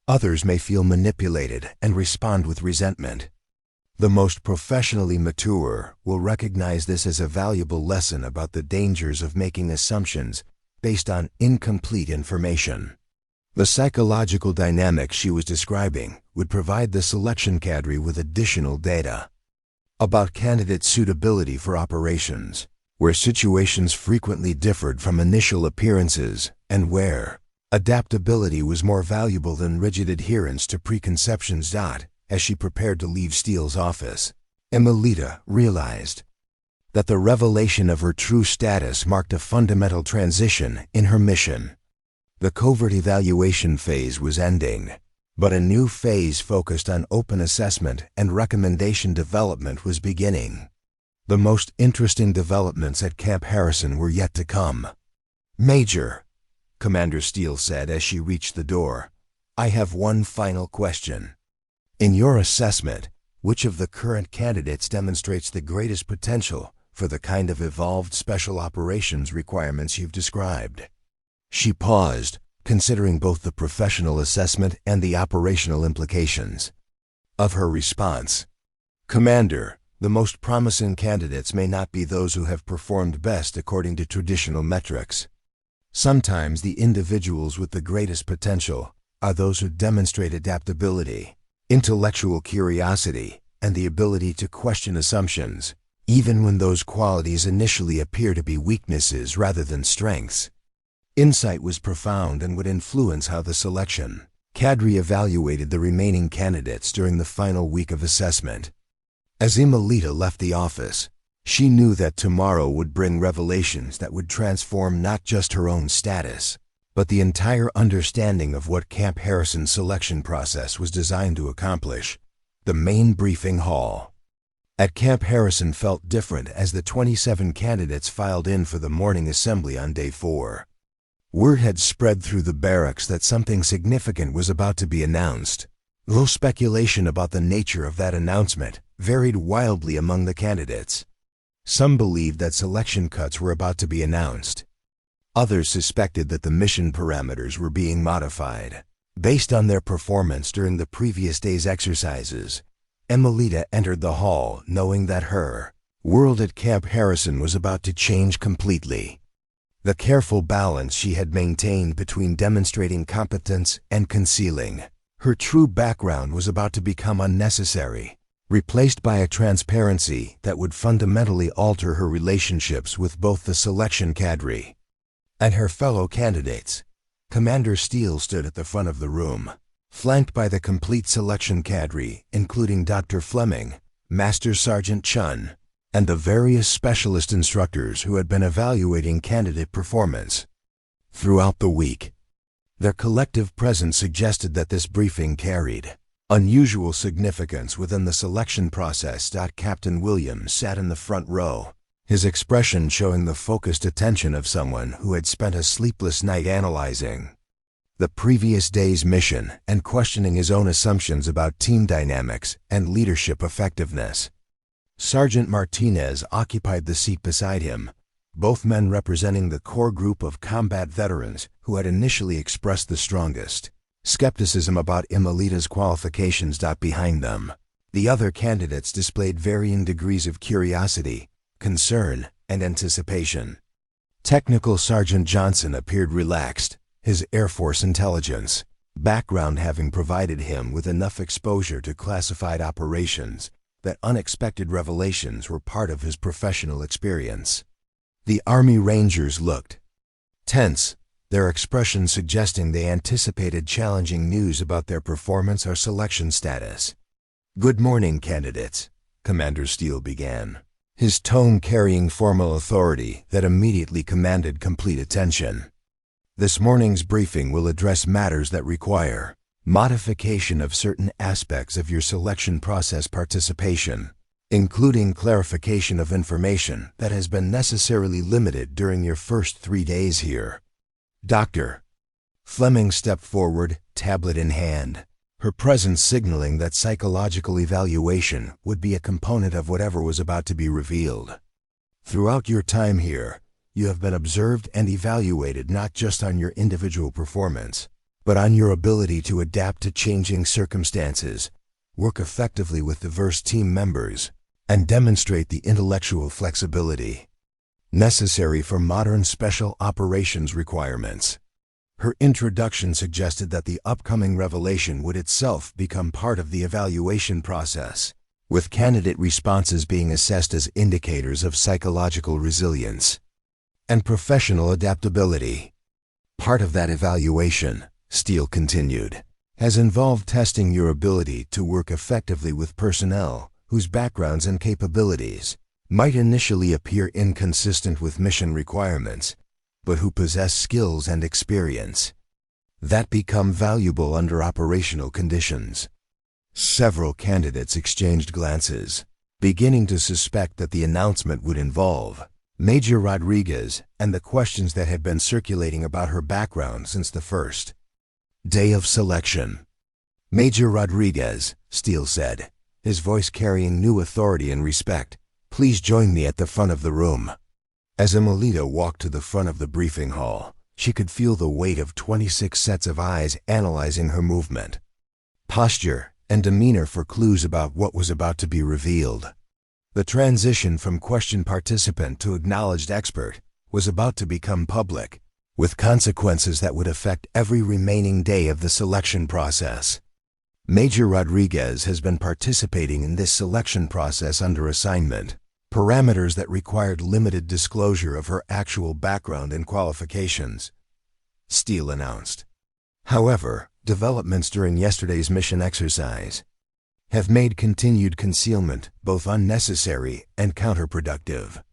Others may feel manipulated and respond with resentment. The most professionally mature will recognize this as a valuable lesson about the dangers of making assumptions based on incomplete information. The psychological dynamic she was describing would provide the selection cadre with additional data about candidate suitability for operations, where situations frequently differed from initial appearances and where adaptability was more valuable than rigid adherence to preconceptions. As she prepared to leave Steele's office, Emilita realized that the revelation of her true status marked a fundamental transition in her mission. The covert evaluation phase was ending, but a new phase focused on open assessment and recommendation development was beginning. The most interesting developments at Camp Harrison were yet to come. Major, Commander Steele said as she reached the door, I have one final question. In your assessment, which of the current candidates demonstrates the greatest potential for the kind of evolved special operations requirements you've described? She paused, considering both the professional assessment and the operational implications of her response. Commander, the most promising candidates may not be those who have performed best according to traditional metrics. Sometimes the individuals with the greatest potential are those who demonstrate adaptability, intellectual curiosity, and the ability to question assumptions, even when those qualities initially appear to be weaknesses rather than strengths. Insight was profound and would influence how the selection cadre evaluated the remaining candidates during the final week of assessment. As Emilita left the office, she knew that tomorrow would bring revelations that would transform not just her own status, but the entire understanding of what Camp Harrison's selection process was designed to accomplish. The main briefing hall at Camp Harrison felt different as the 27 candidates filed in for the morning assembly on day 4. Word had spread through the barracks that something significant was about to be announced, though speculation about the nature of that announcement varied wildly among the candidates. Some believed that selection cuts were about to be announced. Others suspected that the mission parameters were being modified based on their performance during the previous day's exercises. Emilita entered the hall knowing that her world at Camp Harrison was about to change completely. The careful balance she had maintained between demonstrating competence and concealing her true background was about to become unnecessary, replaced by a transparency that would fundamentally alter her relationships with both the selection cadre and her fellow candidates. Commander Steele stood at the front of the room, flanked by the complete selection cadre, including Dr. Fleming, Master Sergeant Chun, and the various specialist instructors who had been evaluating candidate performance throughout the week. Their collective presence suggested that this briefing carried unusual significance within the selection process. Captain Williams sat in the front row, his expression showing the focused attention of someone who had spent a sleepless night analyzing the previous day's mission and questioning his own assumptions about team dynamics and leadership effectiveness. Sergeant Martinez occupied the seat beside him, both men representing the core group of combat veterans who had initially expressed the strongest skepticism about Imelita's qualifications. Behind them, the other candidates displayed varying degrees of curiosity, concern, and anticipation. Technical Sergeant Johnson appeared relaxed, his Air Force intelligence background having provided him with enough exposure to classified operations that unexpected revelations were part of his professional experience. The Army Rangers looked tense, their expressions suggesting they anticipated challenging news about their performance or selection status. "Good morning, candidates," Commander Steele began, his tone carrying formal authority that immediately commanded complete attention. "This morning's briefing will address matters that require modification of certain aspects of your selection process participation, including clarification of information that has been necessarily limited during your first 3 days here." Dr. Fleming stepped forward, tablet in hand, her presence signaling that psychological evaluation would be a component of whatever was about to be revealed. "Throughout your time here, you have been observed and evaluated not just on your individual performance, but on your ability to adapt to changing circumstances, work effectively with diverse team members, and demonstrate the intellectual flexibility necessary for modern special operations requirements." Her introduction suggested that the upcoming revelation would itself become part of the evaluation process, with candidate responses being assessed as indicators of psychological resilience and professional adaptability. "Part of that evaluation," Steele continued, "has involved testing your ability to work effectively with personnel whose backgrounds and capabilities might initially appear inconsistent with mission requirements, but who possess skills and experience that become valuable under operational conditions." Several candidates exchanged glances, beginning to suspect that the announcement would involve Major Rodriguez and the questions that had been circulating about her background since the first day of selection. "Major Rodriguez," Steele said, his voice carrying new authority and respect, "please join me at the front of the room." As Imelita walked to the front of the briefing hall, she could feel the weight of 26 sets of eyes analyzing her movement, posture, and demeanor for clues about what was about to be revealed. The transition from questioned participant to acknowledged expert was about to become public, with consequences that would affect every remaining day of the selection process. "Major Rodriguez has been participating in this selection process under assignment, parameters that required limited disclosure of her actual background and qualifications," Steele announced. "However, developments during yesterday's mission exercise have made continued concealment both unnecessary and counterproductive."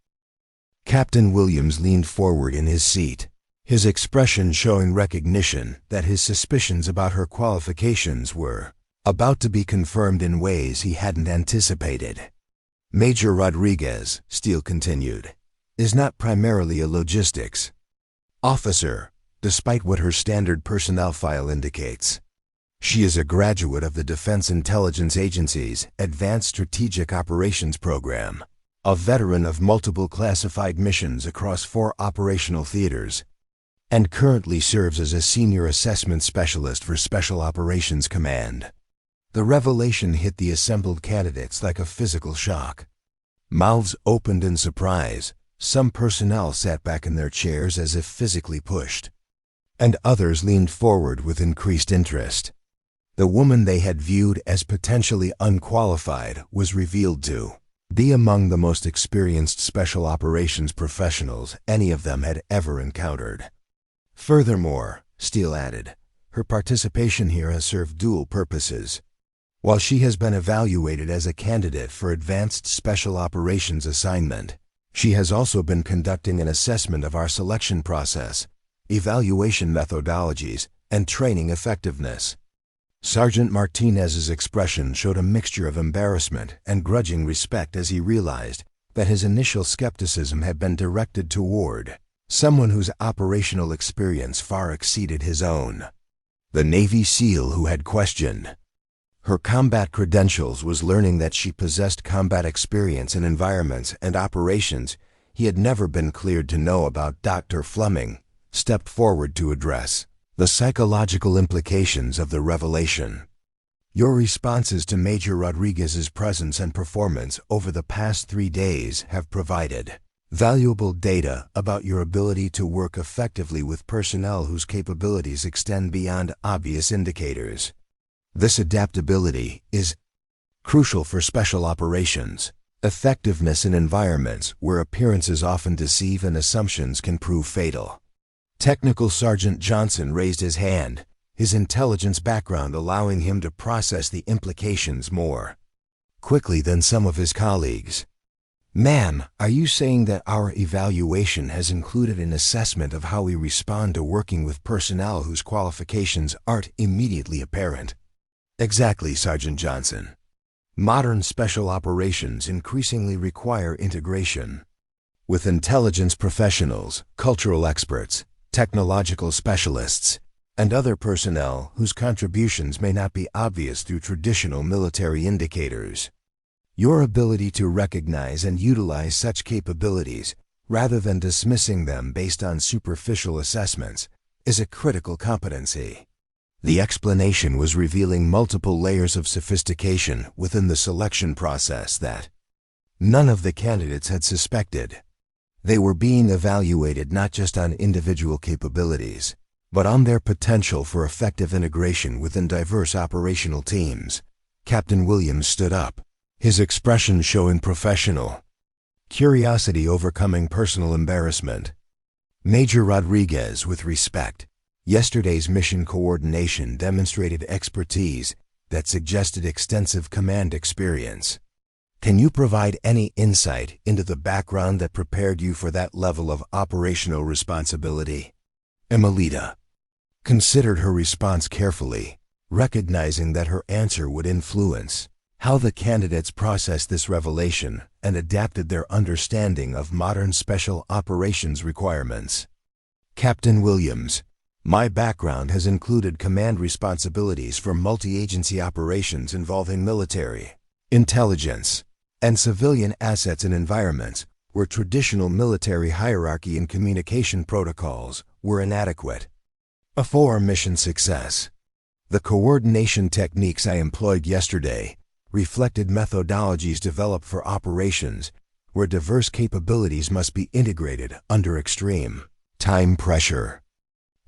Captain Williams leaned forward in his seat, his expression showing recognition that his suspicions about her qualifications were about to be confirmed in ways he hadn't anticipated. "Major Rodriguez," Steele continued, "is not primarily a logistics officer, despite what her standard personnel file indicates. She is a graduate of the Defense Intelligence Agency's Advanced Strategic Operations Program, a veteran of multiple classified missions across 4 operational theaters, and currently serves as a senior assessment specialist for Special Operations Command." The revelation hit the assembled candidates like a physical shock. Mouths opened in surprise, some personnel sat back in their chairs as if physically pushed, and others leaned forward with increased interest. The woman they had viewed as potentially unqualified was revealed to be among the most experienced special operations professionals any of them had ever encountered. "Furthermore," Steele added, "her participation here has served dual purposes. While she has been evaluated as a candidate for Advanced Special Operations assignment, she has also been conducting an assessment of our selection process, evaluation methodologies, and training effectiveness. Sergeant Martinez's expression showed a mixture of embarrassment and grudging respect as he realized that his initial skepticism had been directed toward someone whose operational experience far exceeded his own. The Navy SEAL who had questioned her combat credentials was learning that she possessed combat experience in environments and operations he had never been cleared to know about. Dr. Fleming stepped forward to address the psychological implications of the revelation. Your responses to Major Rodriguez's presence and performance over the past 3 days have provided valuable data about your ability to work effectively with personnel whose capabilities extend beyond obvious indicators. This adaptability is crucial for special operations effectiveness in environments where appearances often deceive and assumptions can prove fatal. Technical Sergeant Johnson raised his hand, his intelligence background allowing him to process the implications more quickly than some of his colleagues. Ma'am, are you saying that our evaluation has included an assessment of how we respond to working with personnel whose qualifications aren't immediately apparent? Exactly, Sergeant Johnson. Modern special operations increasingly require integration with intelligence professionals, cultural experts, technological specialists, and other personnel whose contributions may not be obvious through traditional military indicators. Your ability to recognize and utilize such capabilities, rather than dismissing them based on superficial assessments, is a critical competency. The explanation was revealing multiple layers of sophistication within the selection process that none of the candidates had suspected. They were being evaluated not just on individual capabilities, but on their potential for effective integration within diverse operational teams. Captain Williams stood up, his expression showing professional curiosity overcoming personal embarrassment. Major Rodriguez, with respect, yesterday's mission coordination demonstrated expertise that suggested extensive command experience. Can you provide any insight into the background that prepared you for that level of operational responsibility? Emelita considered her response carefully, recognizing that her answer would influence how the candidates processed this revelation and adapted their understanding of modern special operations requirements. Captain Williams, my background has included command responsibilities for multi-agency operations involving military, intelligence, and civilian assets in environments where traditional military hierarchy and communication protocols were inadequate. For mission success, the coordination techniques I employed yesterday reflected methodologies developed for operations where diverse capabilities must be integrated under extreme time pressure.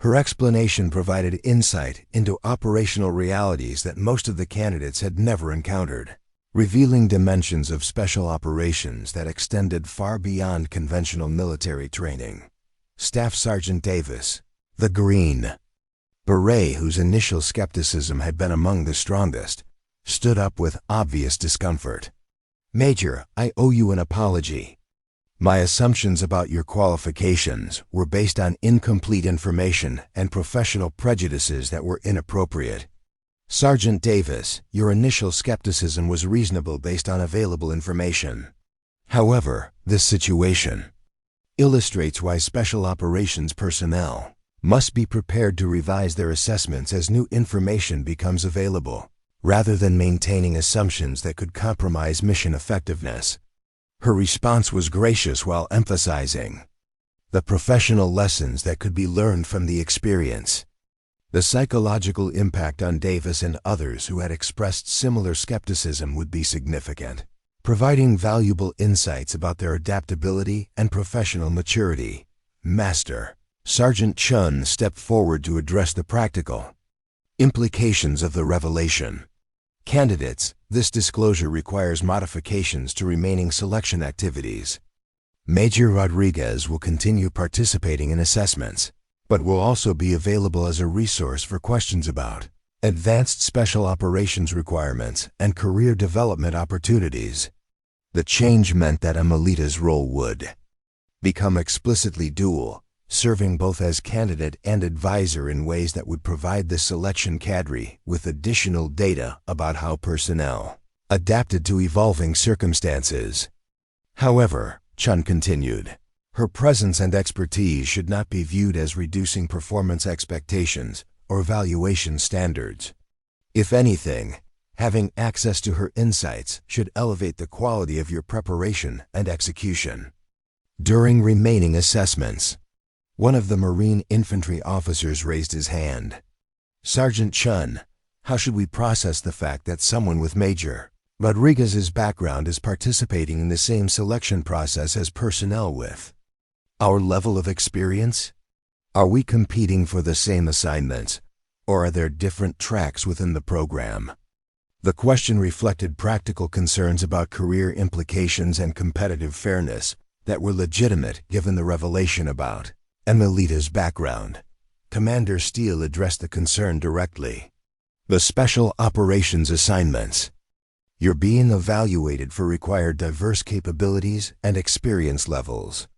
Her explanation provided insight into operational realities that most of the candidates had never encountered, revealing dimensions of special operations that extended far beyond conventional military training. Staff Sergeant Davis, the Green Beret whose initial skepticism had been among the strongest, stood up with obvious discomfort. Major, I owe you an apology. My assumptions about your qualifications were based on incomplete information and professional prejudices that were inappropriate. Sergeant Davis, your initial skepticism was reasonable based on available information. However, this situation illustrates why special operations personnel must be prepared to revise their assessments as new information becomes available, rather than maintaining assumptions that could compromise mission effectiveness. Her response was gracious while emphasizing the professional lessons that could be learned from the experience. The psychological impact on Davis and others who had expressed similar skepticism would be significant, providing valuable insights about their adaptability and professional maturity. Master Sergeant Chun stepped forward to address the practical implications of the revelation. Candidates, this disclosure requires modifications to remaining selection activities. Major Rodriguez will continue participating in assessments, but will also be available as a resource for questions about advanced special operations requirements and career development opportunities. The change meant that Emelita's role would become explicitly dual, serving both as candidate and advisor in ways that would provide the selection cadre with additional data about how personnel adapted to evolving circumstances. However, Chun continued, her presence and expertise should not be viewed as reducing performance expectations or evaluation standards. If anything, having access to her insights should elevate the quality of your preparation and execution. During remaining assessments, one of the Marine infantry officers raised his hand. Sergeant Chun, how should we process the fact that someone with Major Rodriguez's background is participating in the same selection process as personnel with our level of experience? Are we competing for the same assignments, or are there different tracks within the program? The question reflected practical concerns about career implications and competitive fairness that were legitimate given the revelation about Emilita's background. Commander Steele addressed the concern directly. The Special Operations Assignments. You're being evaluated for required diverse capabilities and experience levels.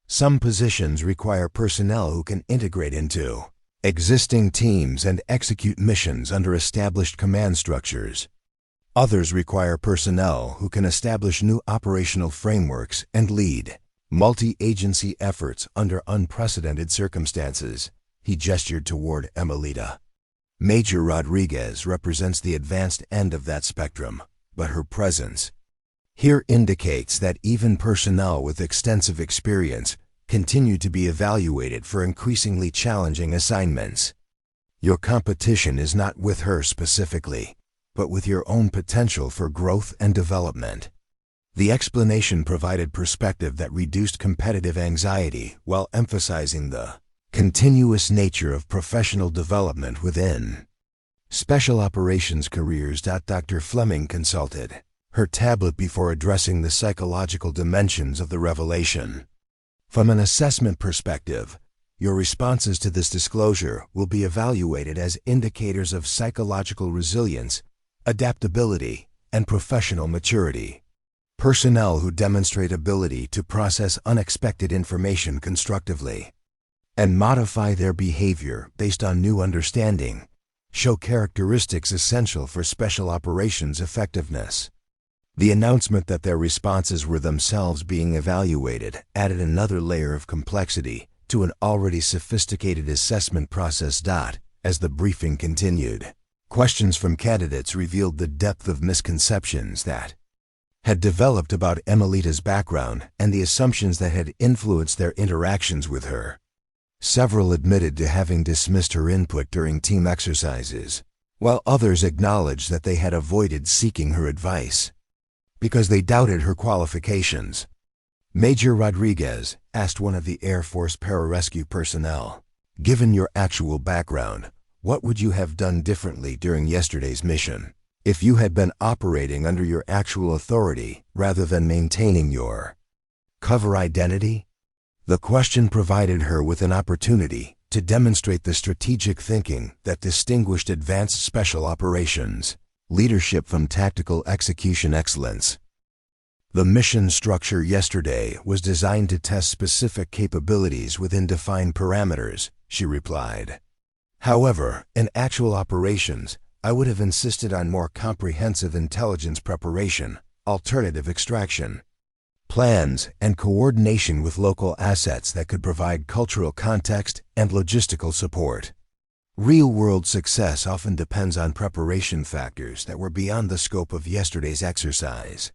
Some positions require personnel who can integrate into existing teams and execute missions under established command structures. Others require personnel who can establish new operational frameworks and lead multi-agency efforts under unprecedented circumstances. He gestured toward Emilita. Major Rodriguez represents the advanced end of that spectrum, but her presence here indicates that even personnel with extensive experience continue to be evaluated for increasingly challenging assignments. Your competition is not with her specifically, but with your own potential for growth and development. The explanation provided perspective that reduced competitive anxiety while emphasizing the continuous nature of professional development within Special Operations careers. Dr. Fleming consulted her tablet before addressing the psychological dimensions of the revelation. From an assessment perspective, your responses to this disclosure will be evaluated as indicators of psychological resilience, adaptability, and professional maturity. Personnel who demonstrate ability to process unexpected information constructively and modify their behavior based on new understanding show characteristics essential for special operations effectiveness. The announcement that their responses were themselves being evaluated added another layer of complexity to an already sophisticated assessment process. As the briefing continued, questions from candidates revealed the depth of misconceptions that had developed about Emilita's background and the assumptions that had influenced their interactions with her. Several admitted to having dismissed her input during team exercises, while others acknowledged that they had avoided seeking her advice because they doubted her qualifications. Major Rodriguez asked one of the Air Force pararescue personnel, "Given your actual background, what would you have done differently during yesterday's mission if you had been operating under your actual authority rather than maintaining your cover identity?" The question provided her with an opportunity to demonstrate the strategic thinking that distinguished advanced special operations leadership from tactical execution excellence. The mission structure yesterday was designed to test specific capabilities within defined parameters, she replied. However, in actual operations, I would have insisted on more comprehensive intelligence preparation, alternative extraction plans, and coordination with local assets that could provide cultural context and logistical support. Real-world success often depends on preparation factors that were beyond the scope of yesterday's exercise.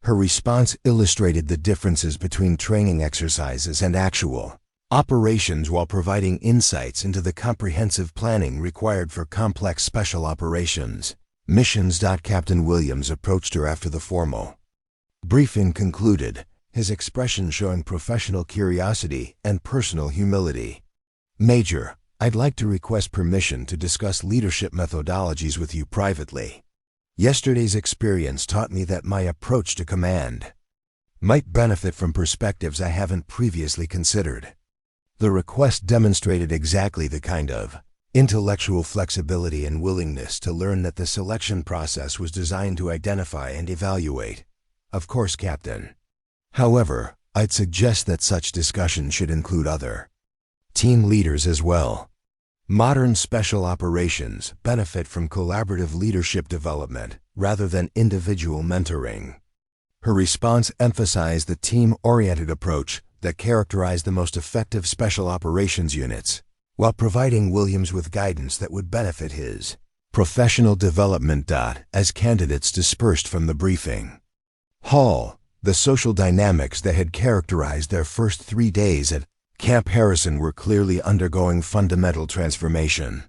Her response illustrated the differences between training exercises and actual operations while providing insights into the comprehensive planning required for complex special operations missions. Captain Williams approached her after the formal briefing concluded, his expression showing professional curiosity and personal humility. "Major, I'd like to request permission to discuss leadership methodologies with you privately. Yesterday's experience taught me that my approach to command might benefit from perspectives I haven't previously considered." The request demonstrated exactly the kind of intellectual flexibility and willingness to learn that the selection process was designed to identify and evaluate. "Of course, Captain. However, I'd suggest that such discussion should include other Team leaders as well. Modern special operations benefit from collaborative leadership development rather than individual mentoring. Her response emphasized the team-oriented approach that characterized the most effective special operations units, while providing Williams with guidance that would benefit his professional development. As candidates dispersed from the briefing hall, the social dynamics that had characterized their first 3 days at Camp Harrison were clearly undergoing fundamental transformation.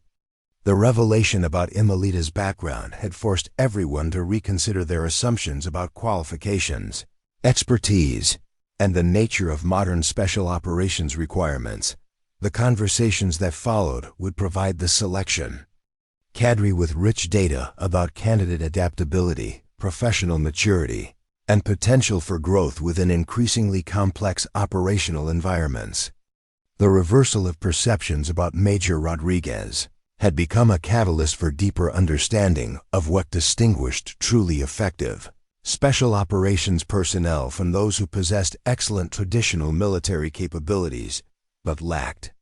The revelation about Imelita's background had forced everyone to reconsider their assumptions about qualifications, expertise, and the nature of modern special operations requirements. The conversations that followed would provide the selection cadre with rich data about candidate adaptability, professional maturity, and potential for growth within increasingly complex operational environments. The reversal of perceptions about Major Rodriguez had become a catalyst for deeper understanding of what distinguished truly effective special operations personnel from those who possessed excellent traditional military capabilities but lacked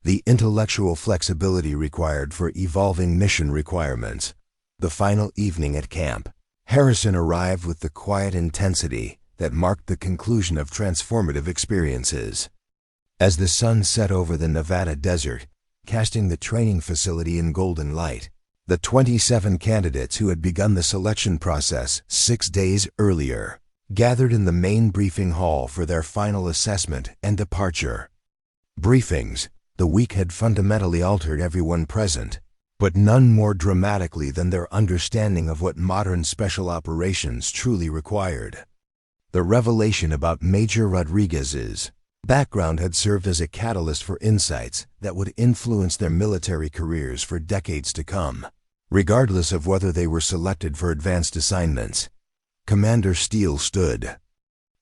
the intellectual flexibility required for evolving mission requirements. The final evening at camp, Harrison arrived with the quiet intensity that marked the conclusion of transformative experiences. As the sun set over the Nevada desert, casting the training facility in golden light, the 27 candidates who had begun the selection process 6 days earlier gathered in the main briefing hall for their final assessment and departure. Briefings, the week had fundamentally altered everyone present, but none more dramatically than their understanding of what modern special operations truly required. The revelation about Major Rodriguez's background had served as a catalyst for insights that would influence their military careers for decades to come. Regardless of whether they were selected for advanced assignments, Commander Steele stood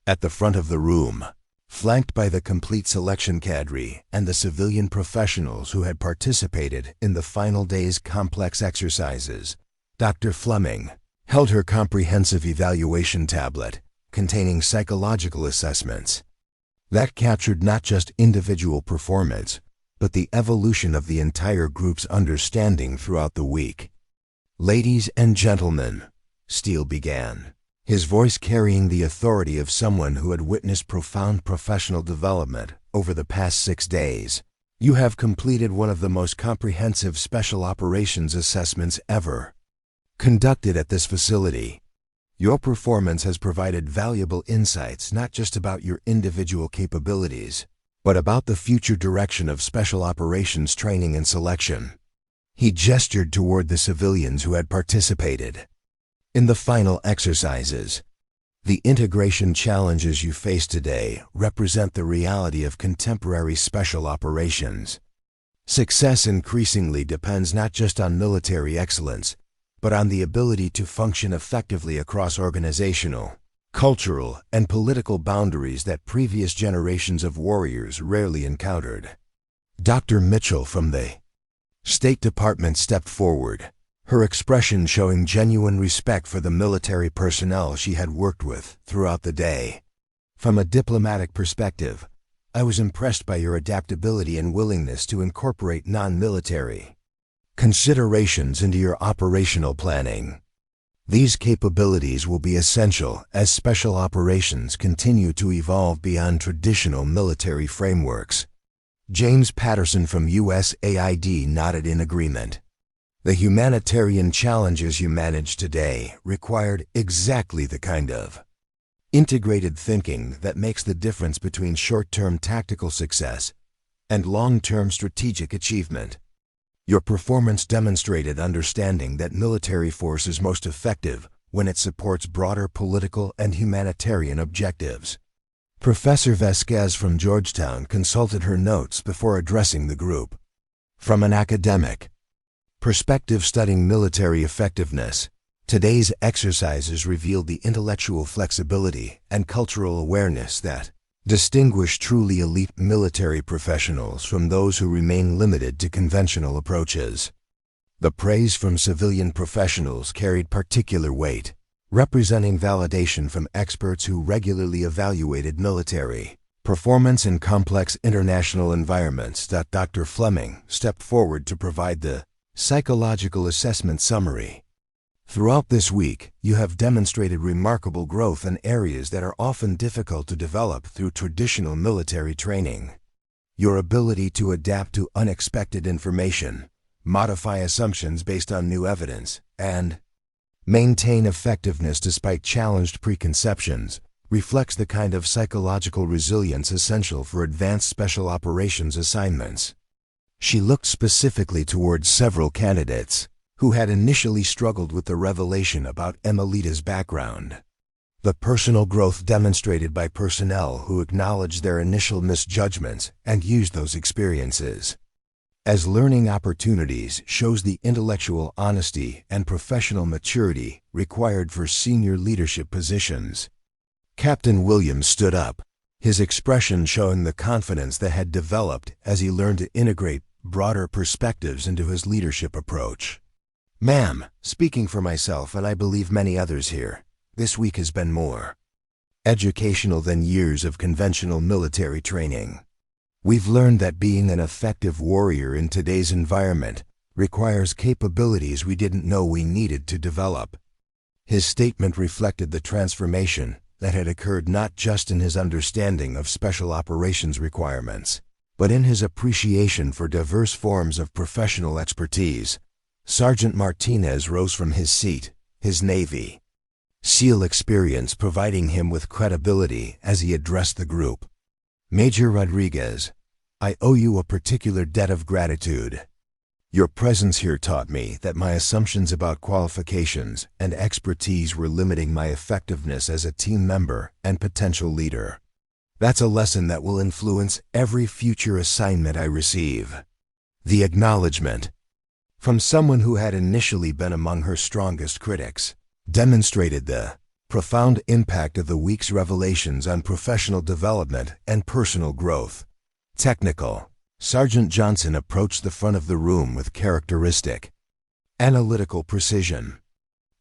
at the front of the room, flanked by the complete selection cadre and the civilian professionals who had participated in the final day's complex exercises. Dr. Fleming held her comprehensive evaluation tablet containing psychological assessments that captured not just individual performance, but the evolution of the entire group's understanding throughout the week. "Ladies and gentlemen," Steele began, his voice carrying the authority of someone who had witnessed profound professional development over the past 6 days. "You have completed one of the most comprehensive special operations assessments ever conducted at this facility. Your performance has provided valuable insights not just about your individual capabilities, but about the future direction of special operations training and selection." He gestured toward the civilians who had participated in the final exercises. "The integration challenges you face today represent the reality of contemporary special operations. Success increasingly depends not just on military excellence, but on the ability to function effectively across organizational, cultural, and political boundaries that previous generations of warriors rarely encountered." Dr. Mitchell from the State Department stepped forward, her expression showing genuine respect for the military personnel she had worked with throughout the day. "From a diplomatic perspective, I was impressed by your adaptability and willingness to incorporate non-military considerations into your operational planning. These capabilities will be essential as special operations continue to evolve beyond traditional military frameworks." James Patterson from USAID nodded in agreement. "The humanitarian challenges you manage today required exactly the kind of integrated thinking that makes the difference between short-term tactical success and long-term strategic achievement. Your performance demonstrated understanding that military force is most effective when it supports broader political and humanitarian objectives." Professor Vasquez from Georgetown consulted her notes before addressing the group. "From an academic perspective studying military effectiveness, today's exercises revealed the intellectual flexibility and cultural awareness that distinguish truly elite military professionals from those who remain limited to conventional approaches." The praise from civilian professionals carried particular weight, representing validation from experts who regularly evaluated military Performance in complex international environments. Dr. Fleming stepped forward to provide the psychological assessment summary. Throughout this week, you have demonstrated remarkable growth in areas that are often difficult to develop through traditional military training. Your ability to adapt to unexpected information, modify assumptions based on new evidence, and maintain effectiveness despite challenged preconceptions reflects the kind of psychological resilience essential for advanced special operations assignments. She looked specifically towards several candidates who had initially struggled with the revelation about Emelita's background. The personal growth demonstrated by personnel who acknowledged their initial misjudgments and used those experiences as learning opportunities shows the intellectual honesty and professional maturity required for senior leadership positions. Captain Williams stood up, his expression showing the confidence that had developed as he learned to integrate broader perspectives into his leadership approach. Ma'am, speaking for myself and I believe many others here, this week has been more educational than years of conventional military training. We've learned that being an effective warrior in today's environment requires capabilities we didn't know we needed to develop. His statement reflected the transformation that had occurred not just in his understanding of special operations requirements, but in his appreciation for diverse forms of professional expertise. Sergeant Martinez rose from his seat, his Navy SEAL experience providing him with credibility as he addressed the group. Major Rodriguez, I owe you a particular debt of gratitude. Your presence here taught me that my assumptions about qualifications and expertise were limiting my effectiveness as a team member and potential leader. That's a lesson that will influence every future assignment I receive. The acknowledgement from someone who had initially been among her strongest critics demonstrated the profound impact of the week's revelations on professional development and personal growth. Technical. Sergeant Johnson approached the front of the room with characteristic analytical precision.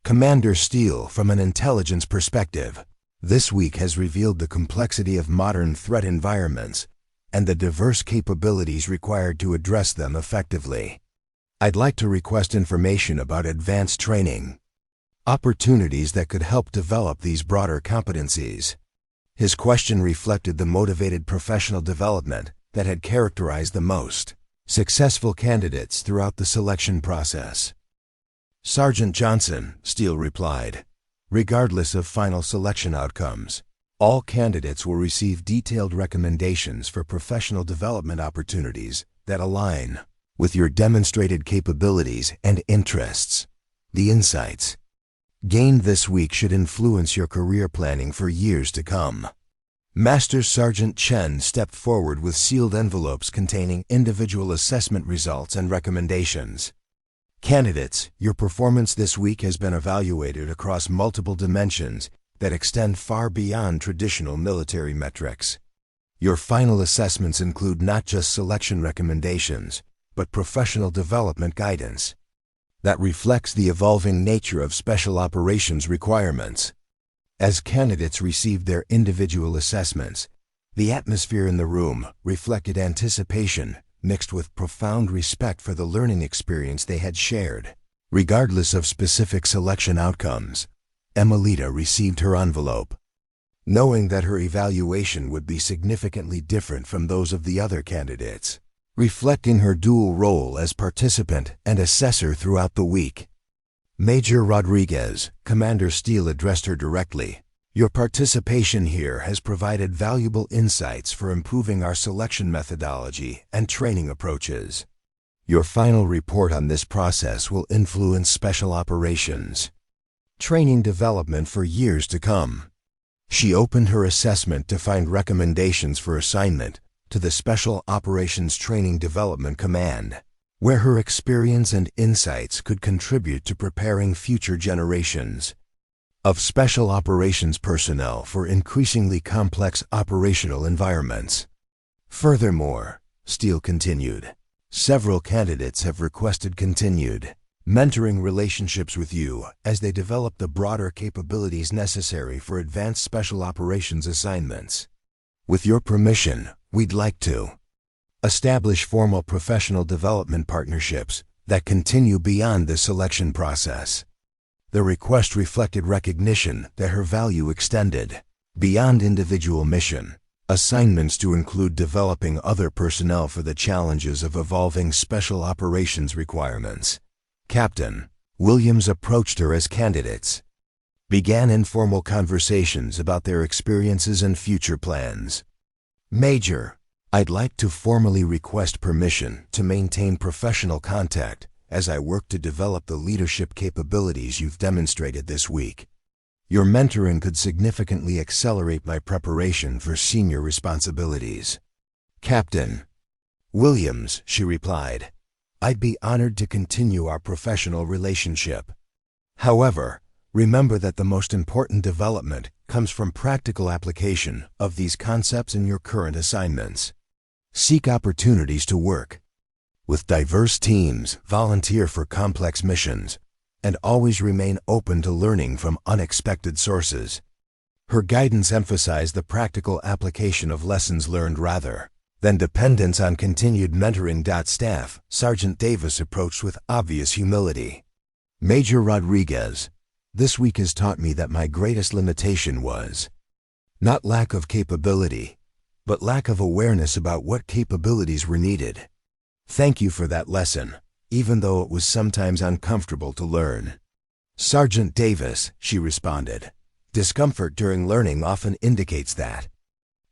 Commander Steele, from an intelligence perspective, this week has revealed the complexity of modern threat environments and the diverse capabilities required to address them effectively. I'd like to request information about advanced training opportunities that could help develop these broader competencies. His question reflected the motivated professional development that had characterized the most successful candidates throughout the selection process. Sergeant Johnson, Steele replied, regardless of final selection outcomes, all candidates will receive detailed recommendations for professional development opportunities that align with your demonstrated capabilities and interests. The insights gained this week should influence your career planning for years to come. Master Sergeant Chen stepped forward with sealed envelopes containing individual assessment results and recommendations. Candidates, your performance this week has been evaluated across multiple dimensions that extend far beyond traditional military metrics. Your final assessments include not just selection recommendations, but professional development guidance that reflects the evolving nature of special operations requirements. As candidates received their individual assessments, the atmosphere in the room reflected anticipation mixed with profound respect for the learning experience they had shared. Regardless of specific selection outcomes, Emelita received her envelope, knowing that her evaluation would be significantly different from those of the other candidates, reflecting her dual role as participant and assessor throughout the week. Major Rodriguez, Commander Steele addressed her directly. Your participation here has provided valuable insights for improving our selection methodology and training approaches. Your final report on this process will influence special operations training development for years to come. She opened her assessment to find recommendations for assignment to the Special Operations Training Development Command, where her experience and insights could contribute to preparing future generations of special operations personnel for increasingly complex operational environments. Furthermore, Steele continued, several candidates have requested continued mentoring relationships with you as they develop the broader capabilities necessary for advanced special operations assignments. With your permission, we'd like to establish formal professional development partnerships that continue beyond the selection process. The request reflected recognition that her value extended beyond individual mission assignments to include developing other personnel for the challenges of evolving special operations requirements. Captain Williams approached her as candidates began informal conversations about their experiences and future plans. Major, I'd like to formally request permission to maintain professional contact as I work to develop the leadership capabilities you've demonstrated this week. Your mentoring could significantly accelerate my preparation for senior responsibilities. Captain Williams, she replied, I'd be honored to continue our professional relationship. However, remember that the most important development comes from practical application of these concepts in your current assignments. Seek opportunities to work with diverse teams, volunteer for complex missions, and always remain open to learning from unexpected sources. Her guidance emphasized the practical application of lessons learned rather than dependence on continued mentoring. Staff Sergeant Davis approached with obvious humility. Major Rodriguez, this week has taught me that my greatest limitation was not lack of capability, but lack of awareness about what capabilities were needed. Thank you for that lesson, even though it was sometimes uncomfortable to learn. Sergeant Davis, she responded, discomfort during learning often indicates that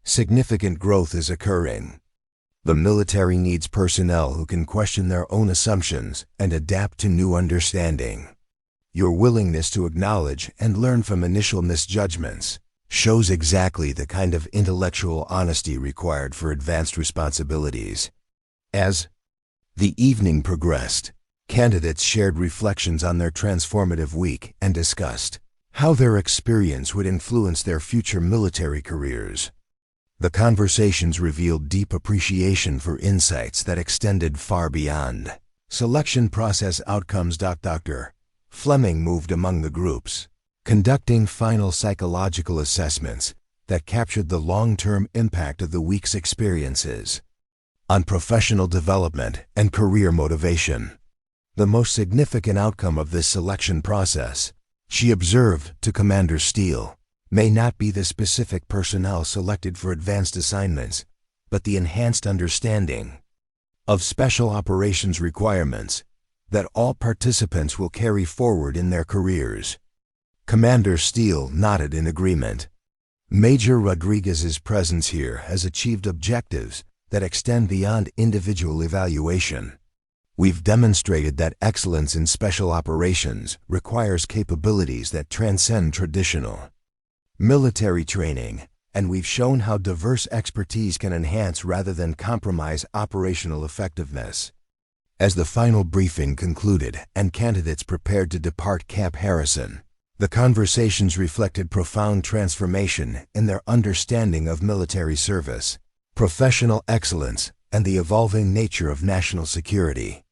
significant growth is occurring. The military needs personnel who can question their own assumptions and adapt to new understanding. Your willingness to acknowledge and learn from initial misjudgments shows exactly the kind of intellectual honesty required for advanced responsibilities. As the evening progressed, candidates shared reflections on their transformative week and discussed how their experience would influence their future military careers. The conversations revealed deep appreciation for insights that extended far beyond selection process outcomes. Dr. Fleming moved among the groups, conducting final psychological assessments that captured the long-term impact of the week's experiences on professional development and career motivation. The most significant outcome of this selection process, she observed to Commander Steele, may not be the specific personnel selected for advanced assignments, but the enhanced understanding of special operations requirements that all participants will carry forward in their careers. Commander Steele nodded in agreement. Major Rodriguez's presence here has achieved objectives that extend beyond individual evaluation. We've demonstrated that excellence in special operations requires capabilities that transcend traditional military training, and we've shown how diverse expertise can enhance rather than compromise operational effectiveness. As the final briefing concluded and candidates prepared to depart Camp Harrison, the conversations reflected profound transformation in their understanding of military service, professional excellence, and the evolving nature of national security.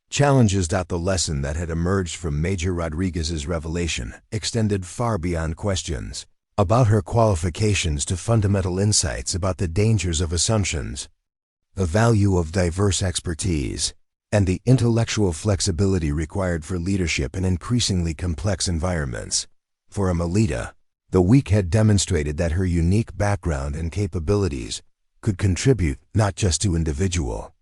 Challenges. The lesson that had emerged from Major Rodriguez's revelation extended far beyond questions about her qualifications to fundamental insights about the dangers of assumptions, the value of diverse expertise, and the intellectual flexibility required for leadership in increasingly complex environments. For Amelita, the week had demonstrated that her unique background and capabilities could contribute not just to individual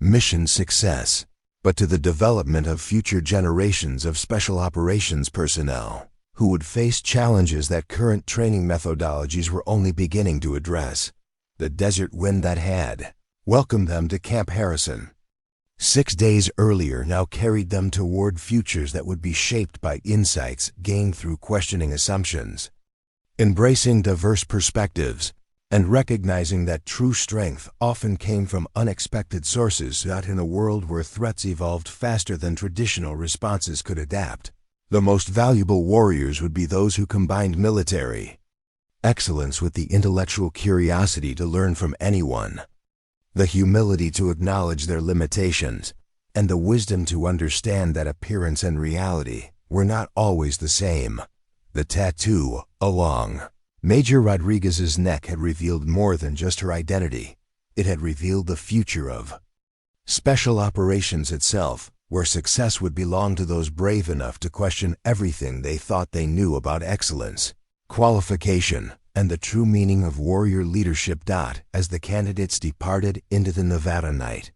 mission success, but to the development of future generations of special operations personnel who would face challenges that current training methodologies were only beginning to address. The desert wind that had welcomed them to Camp Harrison 6 days earlier now carried them toward futures that would be shaped by insights gained through questioning assumptions, embracing diverse perspectives, and recognizing that true strength often came from unexpected sources. In a world where threats evolved faster than traditional responses could adapt, the most valuable warriors would be those who combined military excellence with the intellectual curiosity to learn from anyone, the humility to acknowledge their limitations, and the wisdom to understand that appearance and reality were not always the same. The tattoo along Major Rodriguez's neck had revealed more than just her identity. It had revealed the future of special operations itself, where success would belong to those brave enough to question everything they thought they knew about excellence, qualification, and the true meaning of warrior leadership. As the candidates departed into the Nevada night,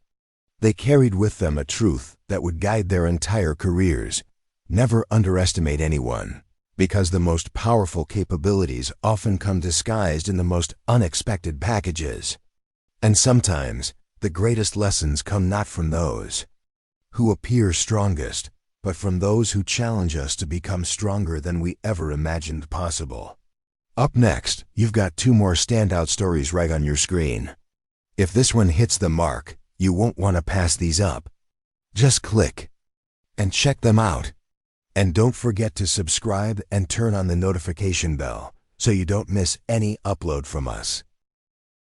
they carried with them a truth that would guide their entire careers. Never underestimate anyone, because the most powerful capabilities often come disguised in the most unexpected packages. And sometimes, the greatest lessons come not from those who appear strongest, but from those who challenge us to become stronger than we ever imagined possible. Up next, you've got 2 more standout stories right on your screen. If this one hits the mark, you won't want to pass these up. Just click and check them out. And don't forget to subscribe and turn on the notification bell so you don't miss any upload from us.